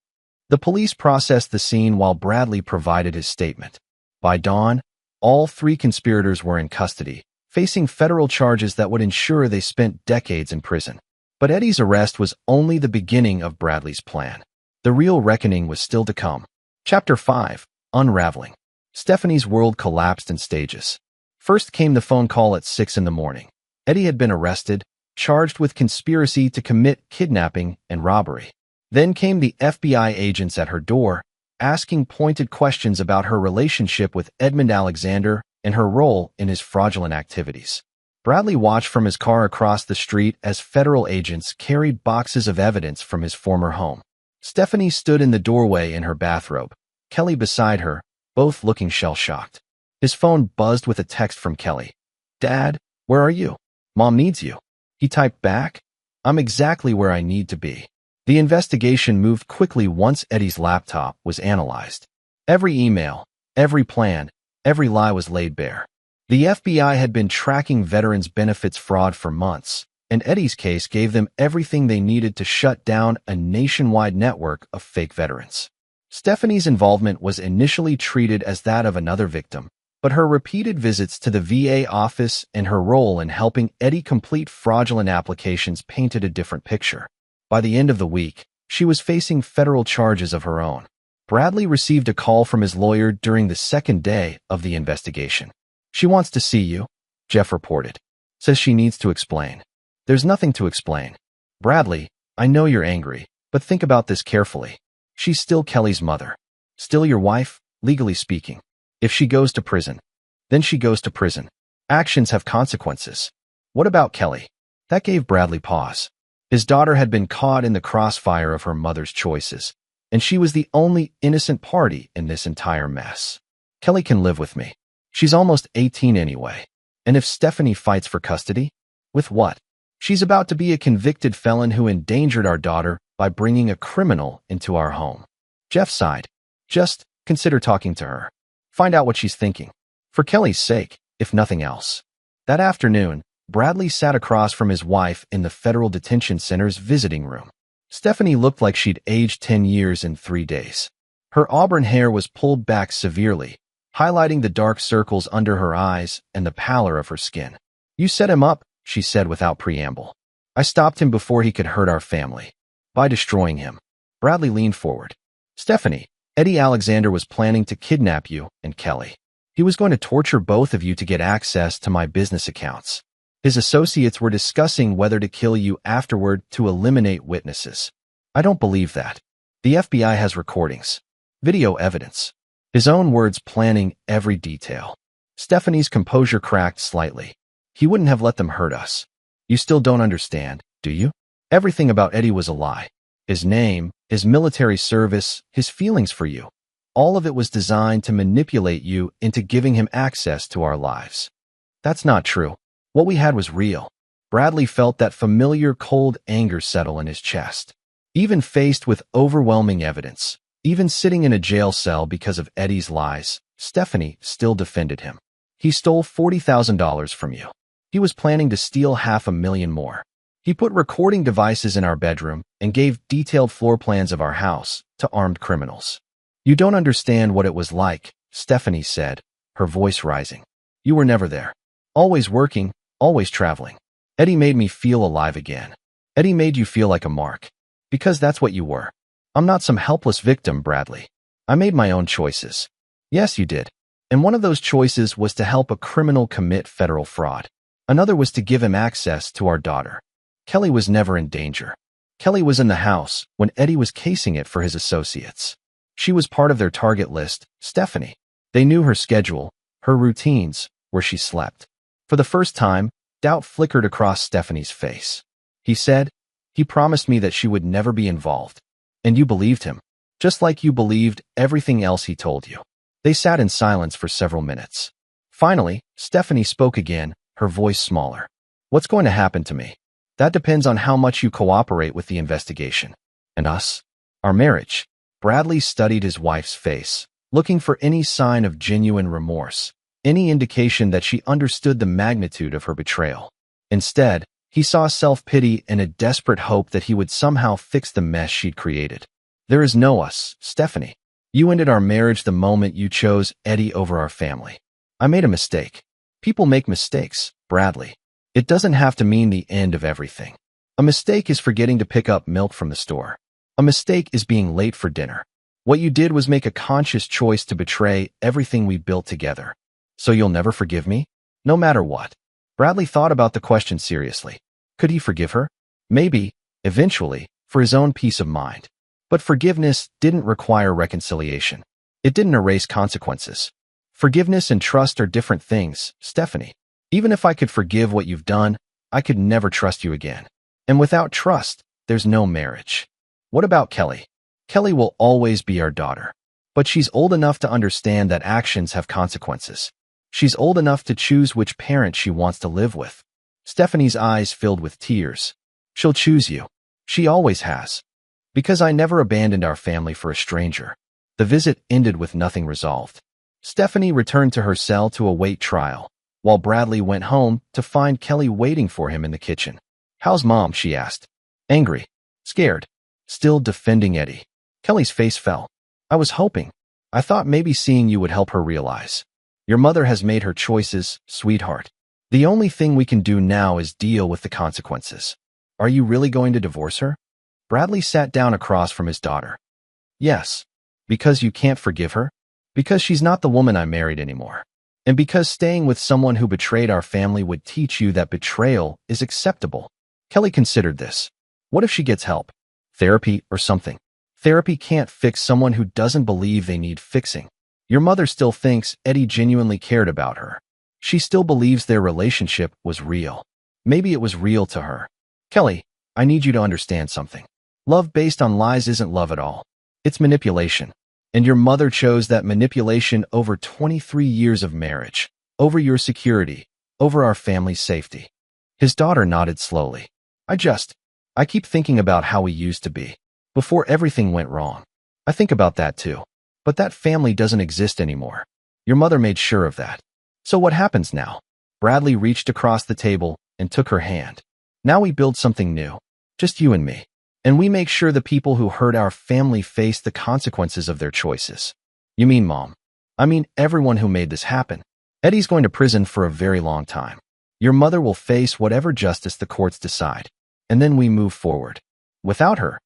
The police processed the scene while Bradley provided his statement. By dawn, all three conspirators were in custody, facing federal charges that would ensure they spent decades in prison. But Eddie's arrest was only the beginning of Bradley's plan. The real reckoning was still to come. Chapter 5. Unraveling. Stephanie's world collapsed in stages. First came the phone call at 6 a.m. Eddie had been arrested, charged with conspiracy to commit kidnapping and robbery. Then came the FBI agents at her door, asking pointed questions about her relationship with Edmund Alexander and her role in his fraudulent activities. Bradley watched from his car across the street as federal agents carried boxes of evidence from his former home. Stephanie stood in the doorway in her bathrobe, Kelly beside her, both looking shell-shocked. His phone buzzed with a text from Kelly. Dad, where are you? Mom needs you. He typed back, I'm exactly where I need to be. The investigation moved quickly once Eddie's laptop was analyzed. Every email, every plan, every lie was laid bare. The FBI had been tracking veterans' benefits fraud for months, and Eddie's case gave them everything they needed to shut down a nationwide network of fake veterans. Stephanie's involvement was initially treated as that of another victim, but her repeated visits to the VA office and her role in helping Eddie complete fraudulent applications painted a different picture. By the end of the week, she was facing federal charges of her own. Bradley received a call from his lawyer during the second day of the investigation. She wants to see you, Jeff reported. Says she needs to explain. There's nothing to explain. Bradley, I know you're angry, but think about this carefully. She's still Kelly's mother. Still your wife, legally speaking. If she goes to prison, then she goes to prison. Actions have consequences. What about Kelly? That gave Bradley pause. His daughter had been caught in the crossfire of her mother's choices, and she was the only innocent party in this entire mess. Kelly can live with me. She's almost 18 anyway. And if Stephanie fights for custody? With what? She's about to be a convicted felon who endangered our daughter by bringing a criminal into our home. Jeff sighed. Just consider talking to her. Find out what she's thinking. For Kelly's sake, if nothing else. That afternoon, Bradley sat across from his wife in the Federal Detention Center's visiting room. Stephanie looked like she'd aged 10 years in 3 days. Her auburn hair was pulled back severely, highlighting the dark circles under her eyes and the pallor of her skin. You set him up, she said without preamble. I stopped him before he could hurt our family. By destroying him. Bradley leaned forward. Stephanie, Eddie Alexander was planning to kidnap you and Kelly. He was going to torture both of you to get access to my business accounts. His associates were discussing whether to kill you afterward to eliminate witnesses. I don't believe that. The FBI has recordings, video evidence. His own words planning every detail. Stephanie's composure cracked slightly. He wouldn't have let them hurt us. You still don't understand, do you? Everything about Eddie was a lie. His name, his military service, his feelings for you. All of it was designed to manipulate you into giving him access to our lives. That's not true. What we had was real. Bradley felt that familiar cold anger settle in his chest. Even faced with overwhelming evidence, even sitting in a jail cell because of Eddie's lies, Stephanie still defended him. He stole $40,000 from you. He was planning to steal $500,000 more. He put recording devices in our bedroom and gave detailed floor plans of our house to armed criminals. You don't understand what it was like, Stephanie said, her voice rising. You were never there. Always working, always traveling. Eddie made me feel alive again. Eddie made you feel like a mark. Because that's what you were. I'm not some helpless victim, Bradley. I made my own choices. Yes, you did. And one of those choices was to help a criminal commit federal fraud. Another was to give him access to our daughter. Kelly was never in danger. Kelly was in the house when Eddie was casing it for his associates. She was part of their target list, Stephanie. They knew her schedule, her routines, where she slept. For the first time, doubt flickered across Stephanie's face. He promised me that she would never be involved. And you believed him, just like you believed everything else he told you. They sat in silence for several minutes. Finally, Stephanie spoke again, her voice smaller. What's going to happen to me? That depends on how much you cooperate with the investigation. And us? Our marriage. Bradley studied his wife's face, looking for any sign of genuine remorse, any indication that she understood the magnitude of her betrayal. Instead, he saw self-pity and a desperate hope that he would somehow fix the mess she'd created. There is no us, Stephanie. You ended our marriage the moment you chose Eddie over our family. I made a mistake. People make mistakes, Bradley. It doesn't have to mean the end of everything. A mistake is forgetting to pick up milk from the store. A mistake is being late for dinner. What you did was make a conscious choice to betray everything we built together. So you'll never forgive me? No matter what. Bradley thought about the question seriously. Could he forgive her? Maybe, eventually, for his own peace of mind. But forgiveness didn't require reconciliation. It didn't erase consequences. Forgiveness and trust are different things, Stephanie. Even if I could forgive what you've done, I could never trust you again. And without trust, there's no marriage. What about Kelly? Kelly will always be our daughter. But she's old enough to understand that actions have consequences. She's old enough to choose which parent she wants to live with. Stephanie's eyes filled with tears. She'll choose you. She always has. Because I never abandoned our family for a stranger. The visit ended with nothing resolved. Stephanie returned to her cell to await trial, while Bradley went home to find Kelly waiting for him in the kitchen. How's Mom? She asked. Angry. Scared. Still defending Eddie. Kelly's face fell. I was hoping. I thought maybe seeing you would help her realize. Your mother has made her choices, sweetheart. The only thing we can do now is deal with the consequences. Are you really going to divorce her? Bradley sat down across from his daughter. Yes. Because you can't forgive her? Because she's not the woman I married anymore. And because staying with someone who betrayed our family would teach you that betrayal is acceptable. Kelly considered this. What if she gets help? Therapy or something. Therapy can't fix someone who doesn't believe they need fixing. Your mother still thinks Eddie genuinely cared about her. She still believes their relationship was real. Maybe it was real to her. Kelly, I need you to understand something. Love based on lies isn't love at all. It's manipulation. And your mother chose that manipulation over 23 years of marriage, over your security, over our family's safety. His daughter nodded slowly. I keep thinking about how we used to be, before everything went wrong. I think about that too. But that family doesn't exist anymore. Your mother made sure of that. So what happens now? Bradley reached across the table and took her hand. Now we build something new. Just you and me. And we make sure the people who hurt our family face the consequences of their choices. You mean Mom? I mean everyone who made this happen. Eddie's going to prison for a very long time. Your mother will face whatever justice the courts decide. And then we move forward. Without her.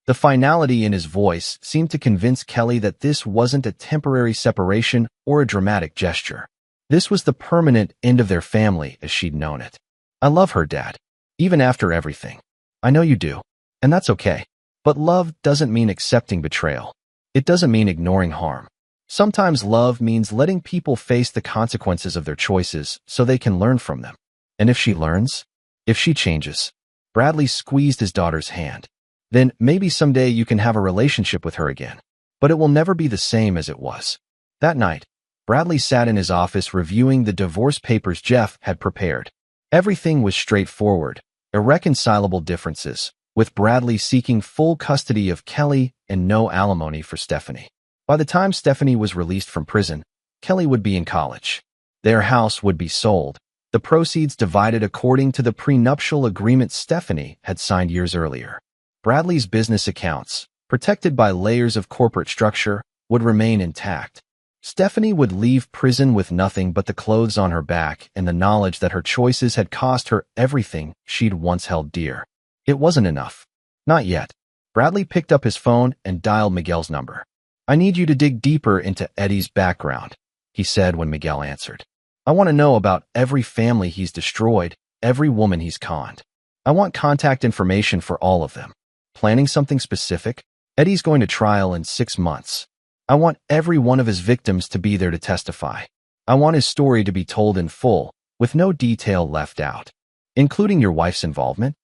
The finality in his voice seemed to convince Kelly that this wasn't a temporary separation or a dramatic gesture. This was the permanent end of their family as she'd known it. I love her, Dad. Even after everything. I know you do. And that's okay. But love doesn't mean accepting betrayal. It doesn't mean ignoring harm. Sometimes love means letting people face the consequences of their choices so they can learn from them. And if she learns, if she changes, Bradley squeezed his daughter's hand. Then maybe someday you can have a relationship with her again. But it will never be the same as it was. That night, Bradley sat in his office reviewing the divorce papers Jeff had prepared. Everything was straightforward, irreconcilable differences, with Bradley seeking full custody of Kelly and no alimony for Stephanie. By the time Stephanie was released from prison, Kelly would be in college. Their house would be sold, the proceeds divided according to the prenuptial agreement Stephanie had signed years earlier. Bradley's business accounts, protected by layers of corporate structure, would remain intact. Stephanie would leave prison with nothing but the clothes on her back and the knowledge that her choices had cost her everything she'd once held dear. It wasn't enough. Not yet. Bradley picked up his phone and dialed Miguel's number. "I need you to dig deeper into Eddie's background," he said when Miguel answered. "I want to know about every family he's destroyed, every woman he's conned. I want contact information for all of them. Planning something specific? Eddie's going to trial in 6 months. I want every one of his victims to be there to testify. I want his story to be told in full, with no detail left out. Including your wife's involvement?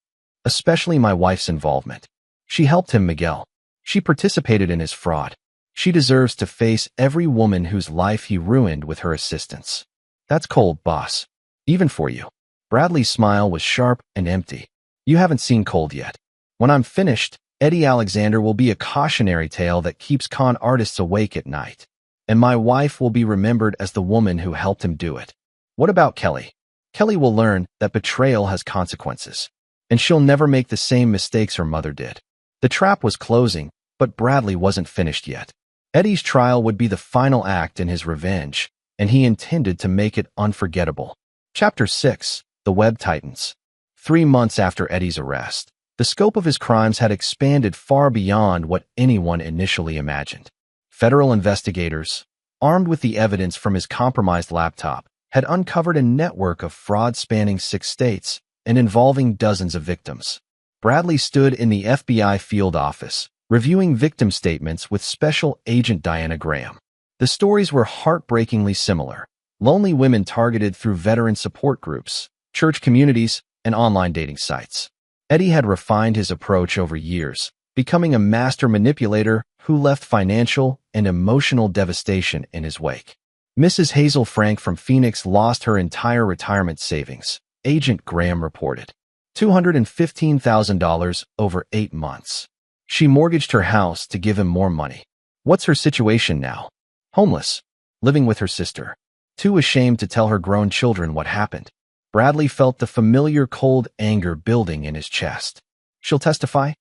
Especially my wife's involvement. She helped him, Miguel. She participated in his fraud. She deserves to face every woman whose life he ruined with her assistance." "That's cold, boss. Even for you." Bradley's smile was sharp and empty. "You haven't seen cold yet. When I'm finished, Eddie Alexander will be a cautionary tale that keeps con artists awake at night. And my wife will be remembered as the woman who helped him do it. What about Kelly? Kelly will learn that betrayal has consequences. And she'll never make the same mistakes her mother did." The trap was closing, but Bradley wasn't finished yet. Eddie's trial would be the final act in his revenge, and he intended to make it unforgettable. Chapter 6. The Web Titans. 3 months after Eddie's arrest, the scope of his crimes had expanded far beyond what anyone initially imagined. Federal investigators, armed with the evidence from his compromised laptop, had uncovered a network of fraud spanning 6 states and involving dozens of victims. Bradley stood in the FBI field office, reviewing victim statements with Special Agent Diana Graham. The stories were heartbreakingly similar. Lonely women targeted through veteran support groups, church communities, and online dating sites. Eddie had refined his approach over years, becoming a master manipulator who left financial and emotional devastation in his wake. Mrs. Hazel Frank from Phoenix lost her entire retirement savings, Agent Graham reported. $215,000 over 8 months. She mortgaged her house to give him more money. What's her situation now? Homeless, living with her sister, too ashamed to tell her grown children what happened. Bradley felt the familiar cold anger building in his chest. She'll testify?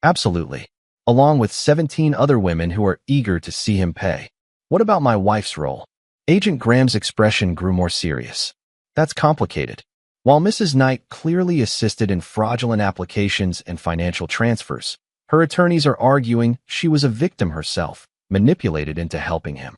Absolutely. Along with 17 other women who are eager to see him pay. What about my wife's role? Agent Graham's expression grew more serious. That's complicated. While Mrs. Knight clearly assisted in fraudulent applications and financial transfers, her attorneys are arguing she was a victim herself, manipulated into helping him.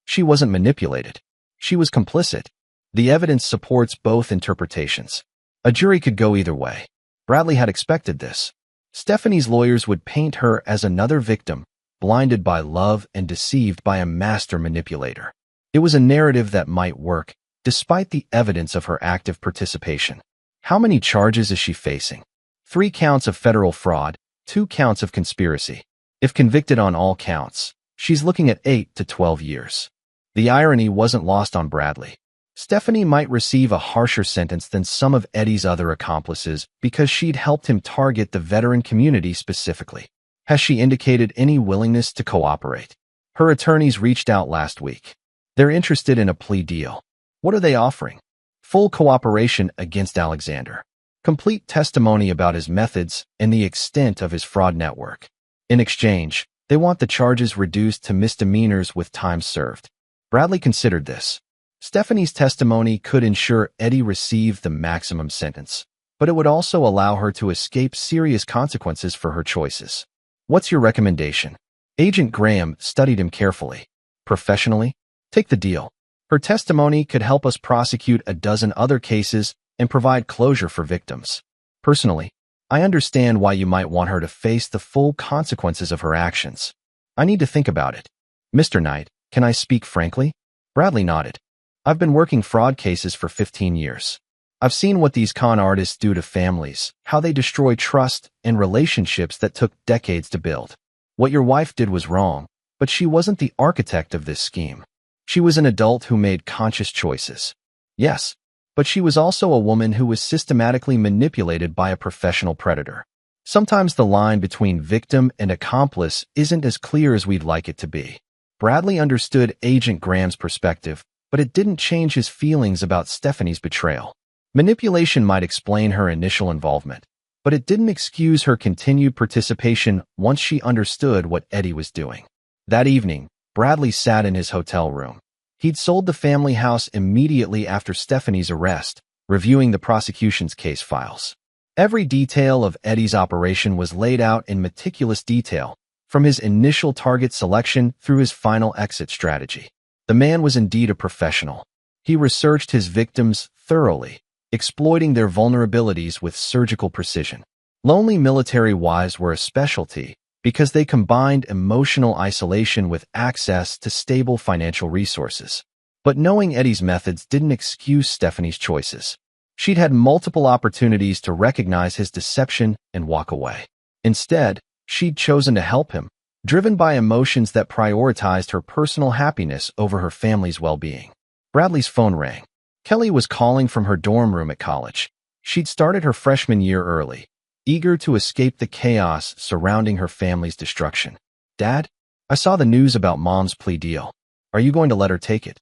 She wasn't manipulated. She was complicit. The evidence supports both interpretations. A jury could go either way. Bradley had expected this. Stephanie's lawyers would paint her as another victim, blinded by love and deceived by a master manipulator. It was a narrative that might work, despite the evidence of her active participation. How many charges is she facing? 3 counts of federal fraud, 2 counts of conspiracy. If convicted on all counts, she's looking at 8 to 12 years. The irony wasn't lost on Bradley. Stephanie might receive a harsher sentence than some of Eddie's other accomplices because she'd helped him target the veteran community specifically. Has she indicated any willingness to cooperate? Her attorneys reached out last week. They're interested in a plea deal. What are they offering? Full cooperation against Alexander. Complete testimony about his methods and the extent of his fraud network. In exchange, they want the charges reduced to misdemeanors with time served. Bradley considered this. Stephanie's testimony could ensure Eddie received the maximum sentence, but it would also allow her to escape serious consequences for her choices. What's your recommendation? Agent Graham studied him carefully. Professionally? Take the deal. Her testimony could help us prosecute a dozen other cases and provide closure for victims. Personally, I understand why you might want her to face the full consequences of her actions. I need to think about it. Mr. Knight, can I speak frankly? Bradley nodded. I've been working fraud cases for 15 years. I've seen what these con artists do to families, how they destroy trust and relationships that took decades to build. What your wife did was wrong, but she wasn't the architect of this scheme. She was an adult who made conscious choices. Yes, but she was also a woman who was systematically manipulated by a professional predator. Sometimes the line between victim and accomplice isn't as clear as we'd like it to be. Bradley understood Agent Graham's perspective, but it didn't change his feelings about Stephanie's betrayal. Manipulation might explain her initial involvement, but it didn't excuse her continued participation once she understood what Eddie was doing. That evening, Bradley sat in his hotel room. He'd sold the family house immediately after Stephanie's arrest, reviewing the prosecution's case files. Every detail of Eddie's operation was laid out in meticulous detail, from his initial target selection through his final exit strategy. The man was indeed a professional. He researched his victims thoroughly, exploiting their vulnerabilities with surgical precision. Lonely military wives were a specialty because they combined emotional isolation with access to stable financial resources. But knowing Eddie's methods didn't excuse Stephanie's choices. She'd had multiple opportunities to recognize his deception and walk away. Instead, she'd chosen to help him, driven by emotions that prioritized her personal happiness over her family's well-being. Bradley's phone rang. Kelly was calling from her dorm room at college. She'd started her freshman year early, eager to escape the chaos surrounding her family's destruction. Dad, I saw the news about Mom's plea deal. Are you going to let her take it?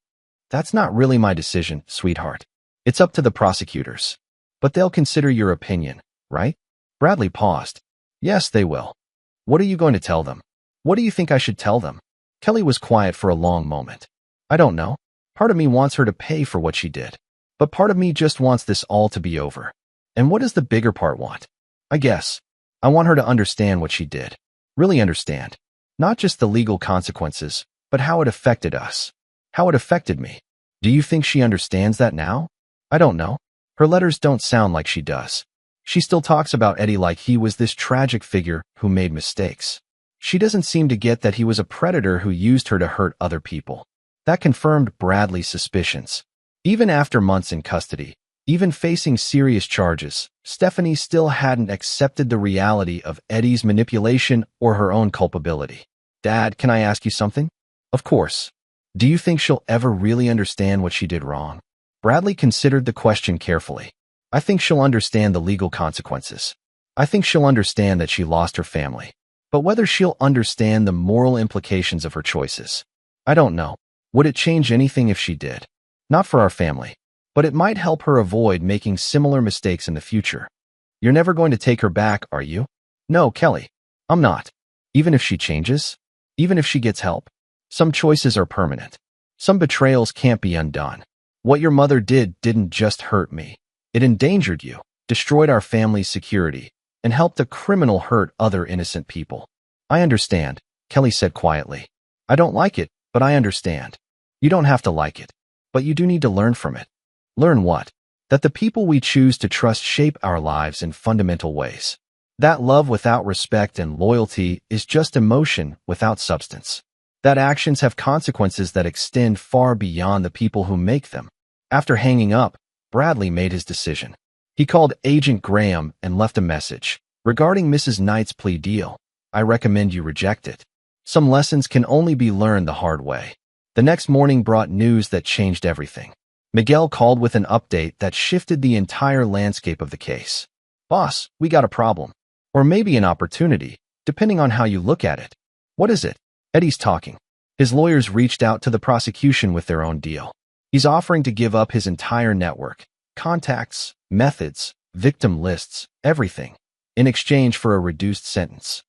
That's not really my decision, sweetheart. It's up to the prosecutors. But they'll consider your opinion, right? Bradley paused. Yes, they will. What are you going to tell them? What do you think I should tell them? Kelly was quiet for a long moment. I don't know. Part of me wants her to pay for what she did. But part of me just wants this all to be over. And what does the bigger part want? I guess. I want her to understand what she did. Really understand. Not just the legal consequences, but how it affected us. How it affected me. Do you think she understands that now? I don't know. Her letters don't sound like she does. She still talks about Eddie like he was this tragic figure who made mistakes. She doesn't seem to get that he was a predator who used her to hurt other people. That confirmed Bradley's suspicions. Even after months in custody, even facing serious charges, Stephanie still hadn't accepted the reality of Eddie's manipulation or her own culpability. Dad, can I ask you something? Of course. Do you think she'll ever really understand what she did wrong? Bradley considered the question carefully. I think she'll understand the legal consequences. I think she'll understand that she lost her family. But whether she'll understand the moral implications of her choices, I don't know. Would it change anything if she did? Not for our family, but it might help her avoid making similar mistakes in the future. You're never going to take her back, are you? No, Kelly, I'm not. Even if she changes? Even if she gets help? Some choices are permanent. Some betrayals can't be undone. What your mother did didn't just hurt me. It endangered you, destroyed our family's security, and helped a criminal hurt other innocent people. I understand, Kelly said quietly. I don't like it, but I understand. You don't have to like it, but you do need to learn from it. Learn what? That the people we choose to trust shape our lives in fundamental ways. That love without respect and loyalty is just emotion without substance. That actions have consequences that extend far beyond the people who make them. After hanging up, Bradley made his decision. He called Agent Graham and left a message. Regarding Mrs. Knight's plea deal, I recommend you reject it. Some lessons can only be learned the hard way. The next morning brought news that changed everything. Miguel called with an update that shifted the entire landscape of the case. Boss, we got a problem. Or maybe an opportunity, depending on how you look at it. What is it? Eddie's talking. His lawyers reached out to the prosecution with their own deal. He's offering to give up his entire network, contacts, methods, victim lists, everything, in exchange for a reduced sentence.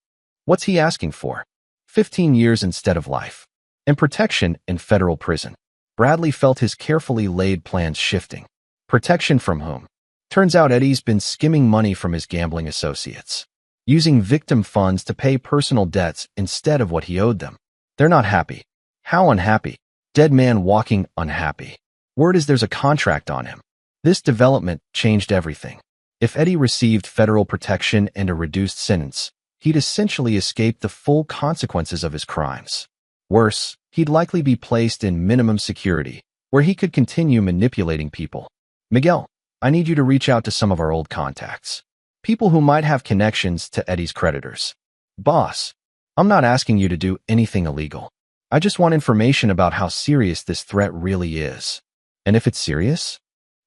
What's he asking for? 15 years instead of life. And protection in federal prison. Bradley felt his carefully laid plans shifting. Protection from whom? Turns out Eddie's been skimming money from his gambling associates, using victim funds to pay personal debts instead of what he owed them. They're not happy. How unhappy? Dead man walking unhappy. Word is there's a contract on him. This development changed everything. If Eddie received federal protection and a reduced sentence, he'd essentially escape the full consequences of his crimes. Worse, he'd likely be placed in minimum security, where he could continue manipulating people. Miguel, I need you to reach out to some of our old contacts. People who might have connections to Eddie's creditors. Boss, I'm not asking you to do anything illegal. I just want information about how serious this threat really is. And if it's serious,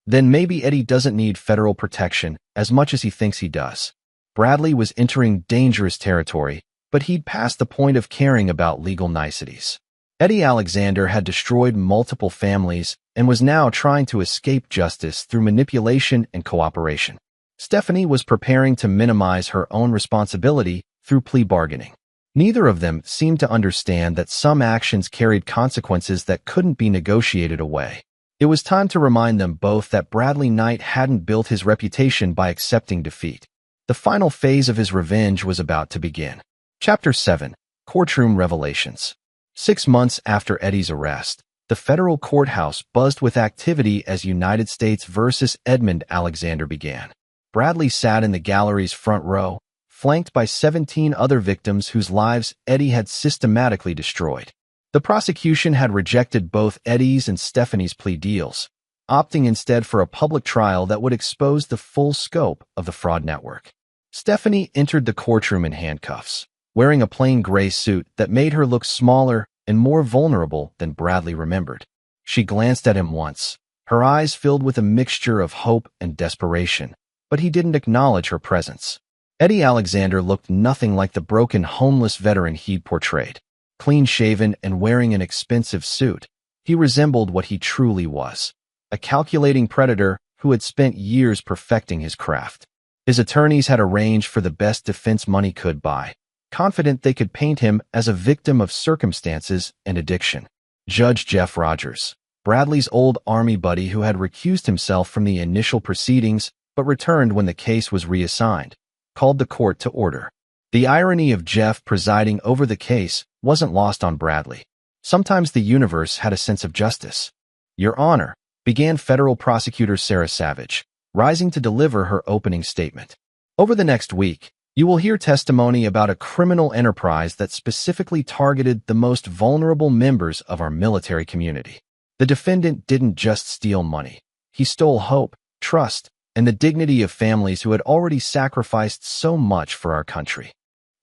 then maybe Eddie doesn't need federal protection as much as he thinks he does. Bradley was entering dangerous territory, but he'd passed the point of caring about legal niceties. Eddie Alexander had destroyed multiple families and was now trying to escape justice through manipulation and cooperation. Stephanie was preparing to minimize her own responsibility through plea bargaining. Neither of them seemed to understand that some actions carried consequences that couldn't be negotiated away. It was time to remind them both that Bradley Knight hadn't built his reputation by accepting defeat. The final phase of his revenge was about to begin. Chapter 7. Courtroom Revelations. 6 months after Eddie's arrest, the federal courthouse buzzed with activity as United States versus Edmund Alexander began. Bradley sat in the gallery's front row, flanked by 17 other victims whose lives Eddie had systematically destroyed. The prosecution had rejected both Eddie's and Stephanie's plea deals, opting instead for a public trial that would expose the full scope of the fraud network. Stephanie entered the courtroom in handcuffs, wearing a plain gray suit that made her look smaller and more vulnerable than Bradley remembered. She glanced at him once, her eyes filled with a mixture of hope and desperation, but he didn't acknowledge her presence. Eddie Alexander looked nothing like the broken homeless veteran he'd portrayed. Clean-shaven and wearing an expensive suit, he resembled what he truly was, a calculating predator who had spent years perfecting his craft. His attorneys had arranged for the best defense money could buy, confident they could paint him as a victim of circumstances and addiction. Judge Jeff Rogers, Bradley's old Army buddy who had recused himself from the initial proceedings but returned when the case was reassigned, called the court to order. The irony of Jeff presiding over the case wasn't lost on Bradley. Sometimes the universe had a sense of justice. Your Honor, began federal prosecutor Sarah Savage, rising to deliver her opening statement. Over the next week, you will hear testimony about a criminal enterprise that specifically targeted the most vulnerable members of our military community. The defendant didn't just steal money. He stole hope, trust, and the dignity of families who had already sacrificed so much for our country.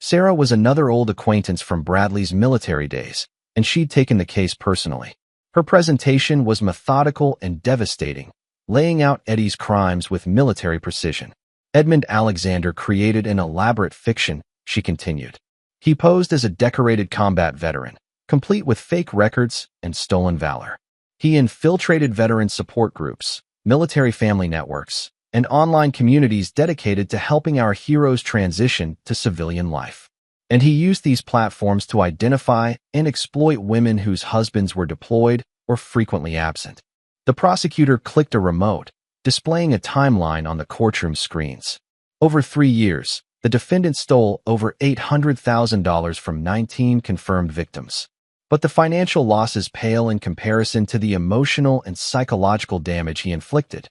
Sarah was another old acquaintance from Bradley's military days, and she'd taken the case personally. Her presentation was methodical and devastating, laying out Eddie's crimes with military precision. Edmund Alexander created an elaborate fiction, she continued. He posed as a decorated combat veteran, complete with fake records and stolen valor. He infiltrated veteran support groups, military family networks, and online communities dedicated to helping our heroes transition to civilian life. And he used these platforms to identify and exploit women whose husbands were deployed or frequently absent. The prosecutor clicked a remote, displaying a timeline on the courtroom screens. Over 3 years, the defendant stole over $800,000 from 19 confirmed victims. But the financial losses pale in comparison to the emotional and psychological damage he inflicted.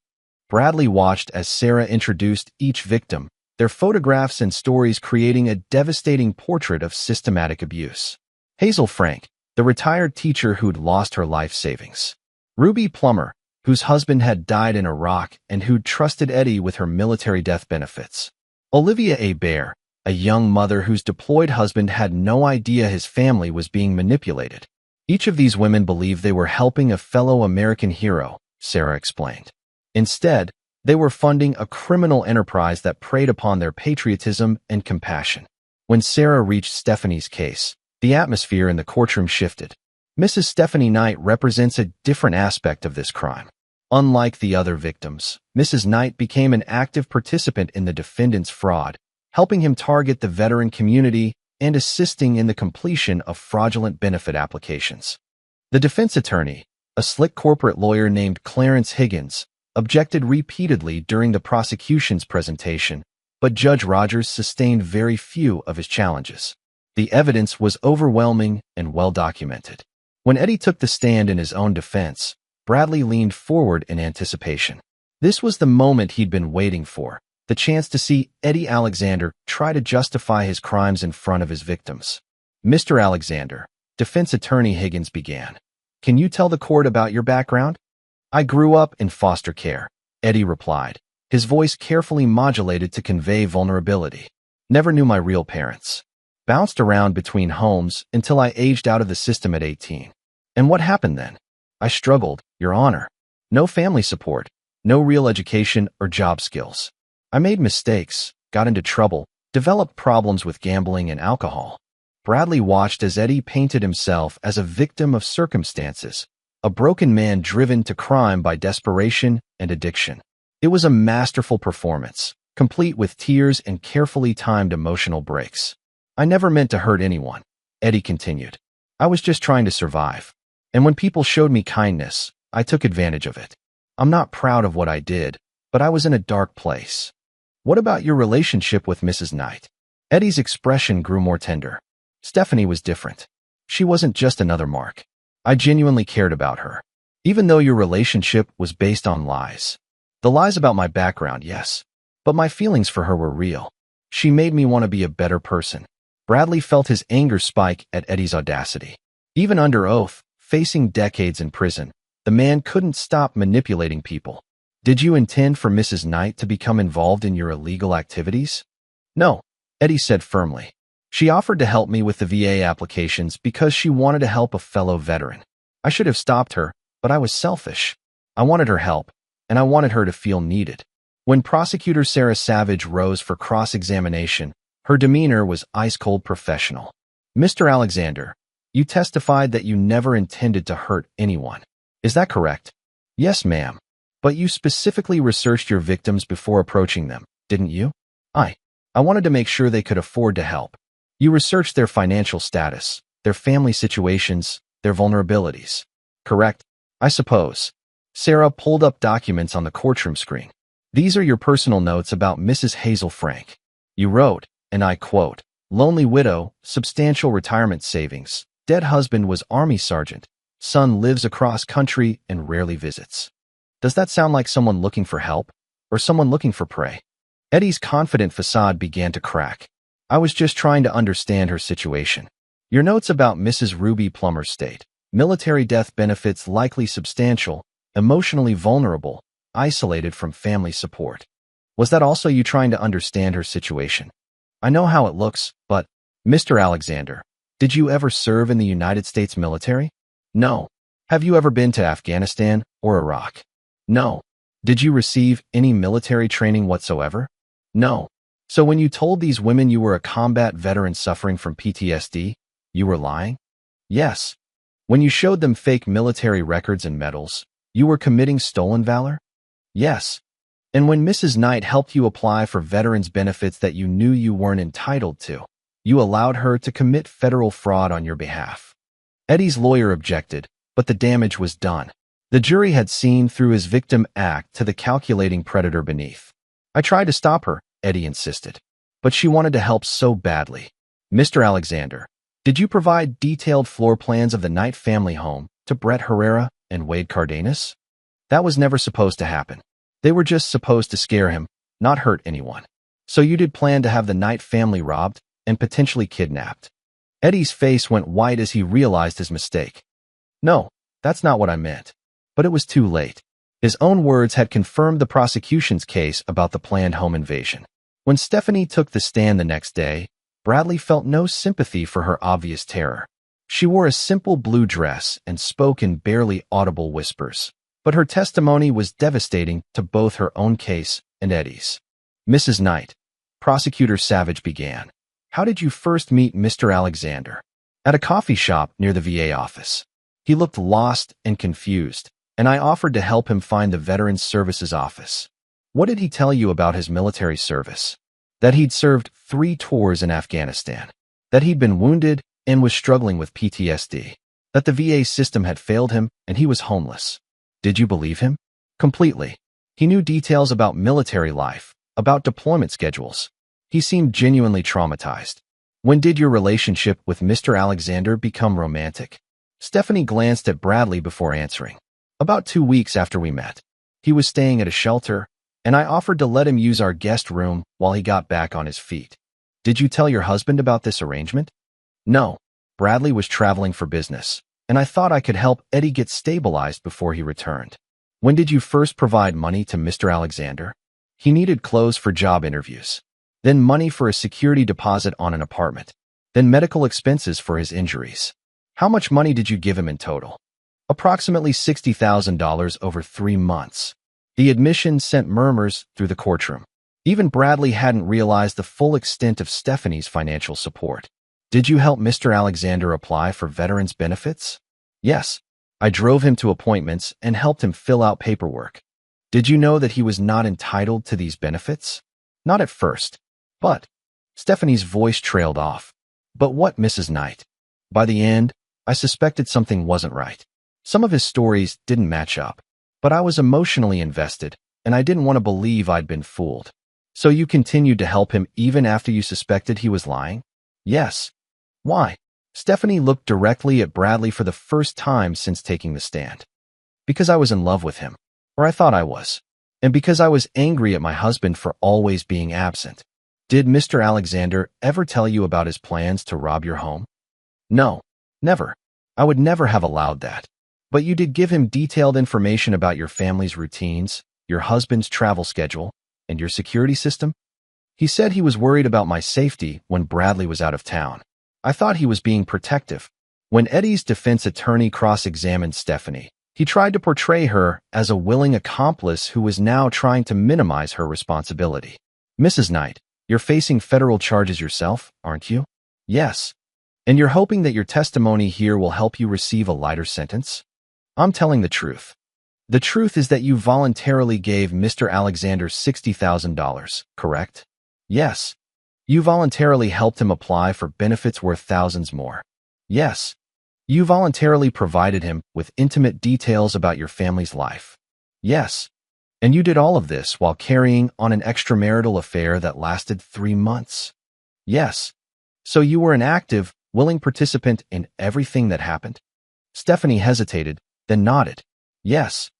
Bradley watched as Sarah introduced each victim, their photographs and stories creating a devastating portrait of systematic abuse. Hazel Frank, the retired teacher who'd lost her life savings. Ruby Plummer, whose husband had died in Iraq and who'd trusted Eddie with her military death benefits. Olivia A. Bear, a young mother whose deployed husband had no idea his family was being manipulated. Each of these women believed they were helping a fellow American hero, Sarah explained. Instead, they were funding a criminal enterprise that preyed upon their patriotism and compassion. When Sarah reached Stephanie's case, the atmosphere in the courtroom shifted. Mrs. Stephanie Knight represents a different aspect of this crime. Unlike the other victims, Mrs. Knight became an active participant in the defendant's fraud, helping him target the veteran community and assisting in the completion of fraudulent benefit applications. The defense attorney, a slick corporate lawyer named Clarence Higgins, objected repeatedly during the prosecution's presentation, but Judge Rogers sustained very few of his challenges. The evidence was overwhelming and well documented. When Eddie took the stand in his own defense, Bradley leaned forward in anticipation. This was the moment he'd been waiting for, the chance to see Eddie Alexander try to justify his crimes in front of his victims. "Mr. Alexander," defense attorney Higgins began, "can you tell the court about your background?" "I grew up in foster care," Eddie replied, his voice carefully modulated to convey vulnerability. "Never knew my real parents. Bounced around between homes until I aged out of the system at 18. And what happened then? I struggled, Your Honor. No family support, no real education or job skills. I made mistakes, got into trouble, developed problems with gambling and alcohol." Bradley watched as Eddie painted himself as a victim of circumstances, a broken man driven to crime by desperation and addiction. It was a masterful performance, complete with tears and carefully timed emotional breaks. "I never meant to hurt anyone," Eddie continued. "I was just trying to survive. And when people showed me kindness, I took advantage of it. I'm not proud of what I did, but I was in a dark place." "What about your relationship with Mrs. Knight?" Eddie's expression grew more tender. "Stephanie was different. She wasn't just another mark. I genuinely cared about her. Even though your relationship was based on lies. The lies about my background, yes. But my feelings for her were real. She made me want to be a better person." Bradley felt his anger spike at Eddie's audacity. Even under oath, facing decades in prison, the man couldn't stop manipulating people. "Did you intend for Mrs. Knight to become involved in your illegal activities?" "No," Eddie said firmly. "She offered to help me with the VA applications because she wanted to help a fellow veteran. I should have stopped her, but I was selfish. I wanted her help, and I wanted her to feel needed." When prosecutor Sarah Savage rose for cross-examination, her demeanor was ice-cold professional. "Mr. Alexander, you testified that you never intended to hurt anyone. Is that correct?" "Yes, ma'am. But you specifically researched your victims before approaching them, didn't you?" I wanted to make sure they could afford to help. You researched their financial status, their family situations, their vulnerabilities. Correct, I suppose." Sarah pulled up documents on the courtroom screen. "These are your personal notes about Mrs. Hazel Frank. You wrote, and I quote, 'Lonely widow, substantial retirement savings, dead husband was Army sergeant, son lives across country and rarely visits.' Does that sound like someone looking for help, or someone looking for prey?" Eddie's confident facade began to crack. "I was just trying to understand her situation. Your notes about Mrs. Ruby Plummer state, military death benefits likely substantial, emotionally vulnerable, isolated from family support. Was that also you trying to understand her situation? I know how it looks, but, Mr. Alexander, did you ever serve in the United States military?" "No." "Have you ever been to Afghanistan or Iraq?" "No." "Did you receive any military training whatsoever?" "No." "So when you told these women you were a combat veteran suffering from PTSD, you were lying?" "Yes." "When you showed them fake military records and medals, you were committing stolen valor?" "Yes." "And when Mrs. Knight helped you apply for veterans benefits that you knew you weren't entitled to, you allowed her to commit federal fraud on your behalf?" Eddie's lawyer objected, but the damage was done. The jury had seen through his victim act to the calculating predator beneath. "I tried to stop her," Eddie insisted, "but she wanted to help so badly." "Mr. Alexander, did you provide detailed floor plans of the Knight family home to Brett Herrera and Wade Cardenas?" "That was never supposed to happen. They were just supposed to scare him, not hurt anyone." "So you did plan to have the Knight family robbed and potentially kidnapped?" Eddie's face went white as he realized his mistake. "No, that's not what I meant." But it was too late. His own words had confirmed the prosecution's case about the planned home invasion. When Stephanie took the stand the next day, Bradley felt no sympathy for her obvious terror. She wore a simple blue dress and spoke in barely audible whispers. But her testimony was devastating to both her own case and Eddie's. "Mrs. Knight," Prosecutor Savage began, "how did you first meet Mr. Alexander?" "At a coffee shop near the VA office. He looked lost and confused, and I offered to help him find the Veterans Services office." "What did he tell you about his military service?" "That he'd served 3 tours in Afghanistan. That he'd been wounded and was struggling with PTSD. That the VA system had failed him and he was homeless." "Did you believe him?" "Completely. He knew details about military life, about deployment schedules. He seemed genuinely traumatized." "When did your relationship with Mr. Alexander become romantic?" Stephanie glanced at Bradley before answering. About 2 weeks after we met. He was staying at a shelter, and I offered to let him use our guest room while he got back on his feet. Did you tell your husband about this arrangement? No. Bradley was traveling for business, and I thought I could help Eddie get stabilized before he returned. When did you first provide money to Mr. Alexander? He needed clothes for job interviews. Then money for a security deposit on an apartment. Then medical expenses for his injuries. How much money did you give him in total? Approximately $60,000 over 3 months. The admission sent murmurs through the courtroom. Even Bradley hadn't realized the full extent of Stephanie's financial support. Did you help Mr. Alexander apply for veterans benefits? Yes. I drove him to appointments and helped him fill out paperwork. Did you know that he was not entitled to these benefits? Not at first. But Stephanie's voice trailed off. But what, Mrs. Knight? By the end, I suspected something wasn't right. Some of his stories didn't match up. But I was emotionally invested, and I didn't want to believe I'd been fooled. So you continued to help him even after you suspected he was lying? Yes. Why? Stephanie looked directly at Bradley for the first time since taking the stand. Because I was in love with him, or I thought I was, and because I was angry at my husband for always being absent. Did Mr. Alexander ever tell you about his plans to rob your home? No, never. I would never have allowed that. But you did give him detailed information about your family's routines, your husband's travel schedule, and your security system? He said he was worried about my safety when Bradley was out of town. I thought he was being protective. When Eddie's defense attorney cross-examined Stephanie, he tried to portray her as a willing accomplice who was now trying to minimize her responsibility. Mrs. Knight, you're facing federal charges yourself, aren't you? Yes. And you're hoping that your testimony here will help you receive a lighter sentence? I'm telling the truth. The truth is that you voluntarily gave Mr. Alexander $60,000, correct? Yes. You voluntarily helped him apply for benefits worth thousands more. Yes. You voluntarily provided him with intimate details about your family's life. Yes. And you did all of this while carrying on an extramarital affair that lasted 3 months. Yes. So you were an active, willing participant in everything that happened? Stephanie hesitated, then nodded. Yes.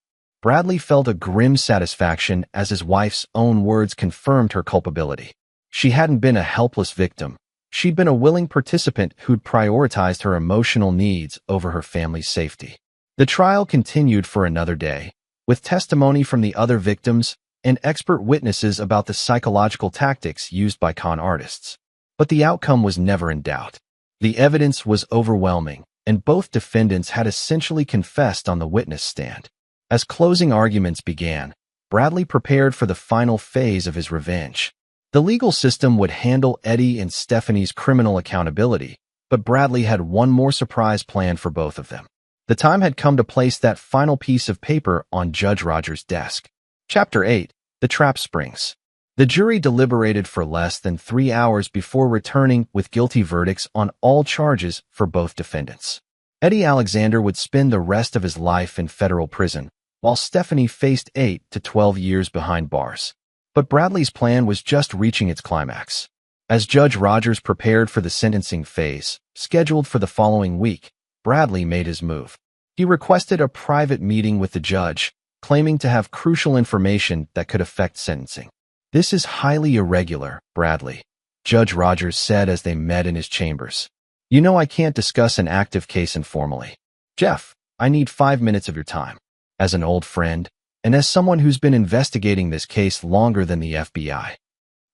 Bradley felt a grim satisfaction as his wife's own words confirmed her culpability. She hadn't been a helpless victim. She'd been a willing participant who'd prioritized her emotional needs over her family's safety. The trial continued for another day, with testimony from the other victims and expert witnesses about the psychological tactics used by con artists. But the outcome was never in doubt. The evidence was overwhelming, and both defendants had essentially confessed on the witness stand. As closing arguments began, Bradley prepared for the final phase of his revenge. The legal system would handle Eddie and Stephanie's criminal accountability, but Bradley had one more surprise planned for both of them. The time had come to place that final piece of paper on Judge Rogers' desk. Chapter 8. The Trap Springs. The jury deliberated for less than 3 hours before returning with guilty verdicts on all charges for both defendants. Eddie Alexander would spend the rest of his life in federal prison, while Stephanie faced 8 to 12 years behind bars. But Bradley's plan was just reaching its climax. As Judge Rogers prepared for the sentencing phase, scheduled for the following week, Bradley made his move. He requested a private meeting with the judge, claiming to have crucial information that could affect sentencing. This is highly irregular, Bradley, Judge Rogers said as they met in his chambers. You know I can't discuss an active case informally. Jeff, I need 5 minutes of your time. As an old friend, and as someone who's been investigating this case longer than the FBI.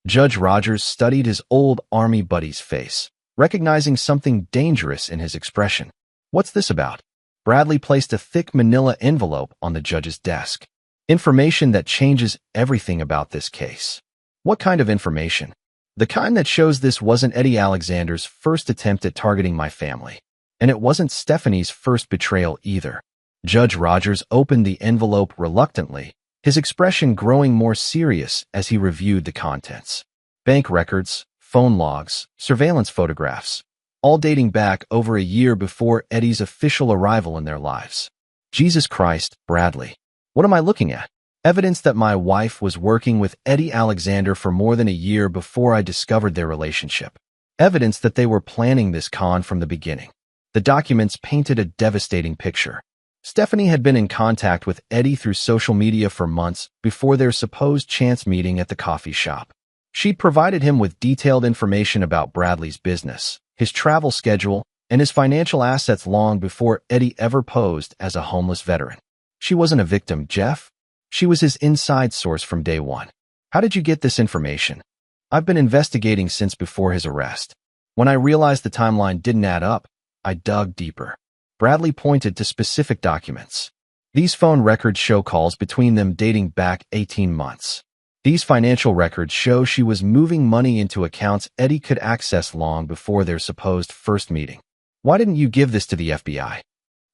Judge Rogers studied his old Army buddy's face, recognizing something dangerous in his expression. What's this about? Bradley placed a thick manila envelope on the judge's desk. Information that changes everything about this case. What kind of information? The kind that shows this wasn't Eddie Alexander's first attempt at targeting my family. And it wasn't Stephanie's first betrayal either. Judge Rogers opened the envelope reluctantly, his expression growing more serious as he reviewed the contents. Bank records, phone logs, surveillance photographs, all dating back over a year before Eddie's official arrival in their lives. Jesus Christ, Bradley. What am I looking at? Evidence that my wife was working with Eddie Alexander for more than a year before I discovered their relationship. Evidence that they were planning this con from the beginning. The documents painted a devastating picture. Stephanie had been in contact with Eddie through social media for months before their supposed chance meeting at the coffee shop. She'd provided him with detailed information about Bradley's business, his travel schedule, and his financial assets long before Eddie ever posed as a homeless veteran. She wasn't a victim, Jeff. She was his inside source from day one. How did you get this information? I've been investigating since before his arrest. When I realized the timeline didn't add up, I dug deeper. Bradley pointed to specific documents. These phone records show calls between them dating back 18 months. These financial records show she was moving money into accounts Eddie could access long before their supposed first meeting. Why didn't you give this to the FBI?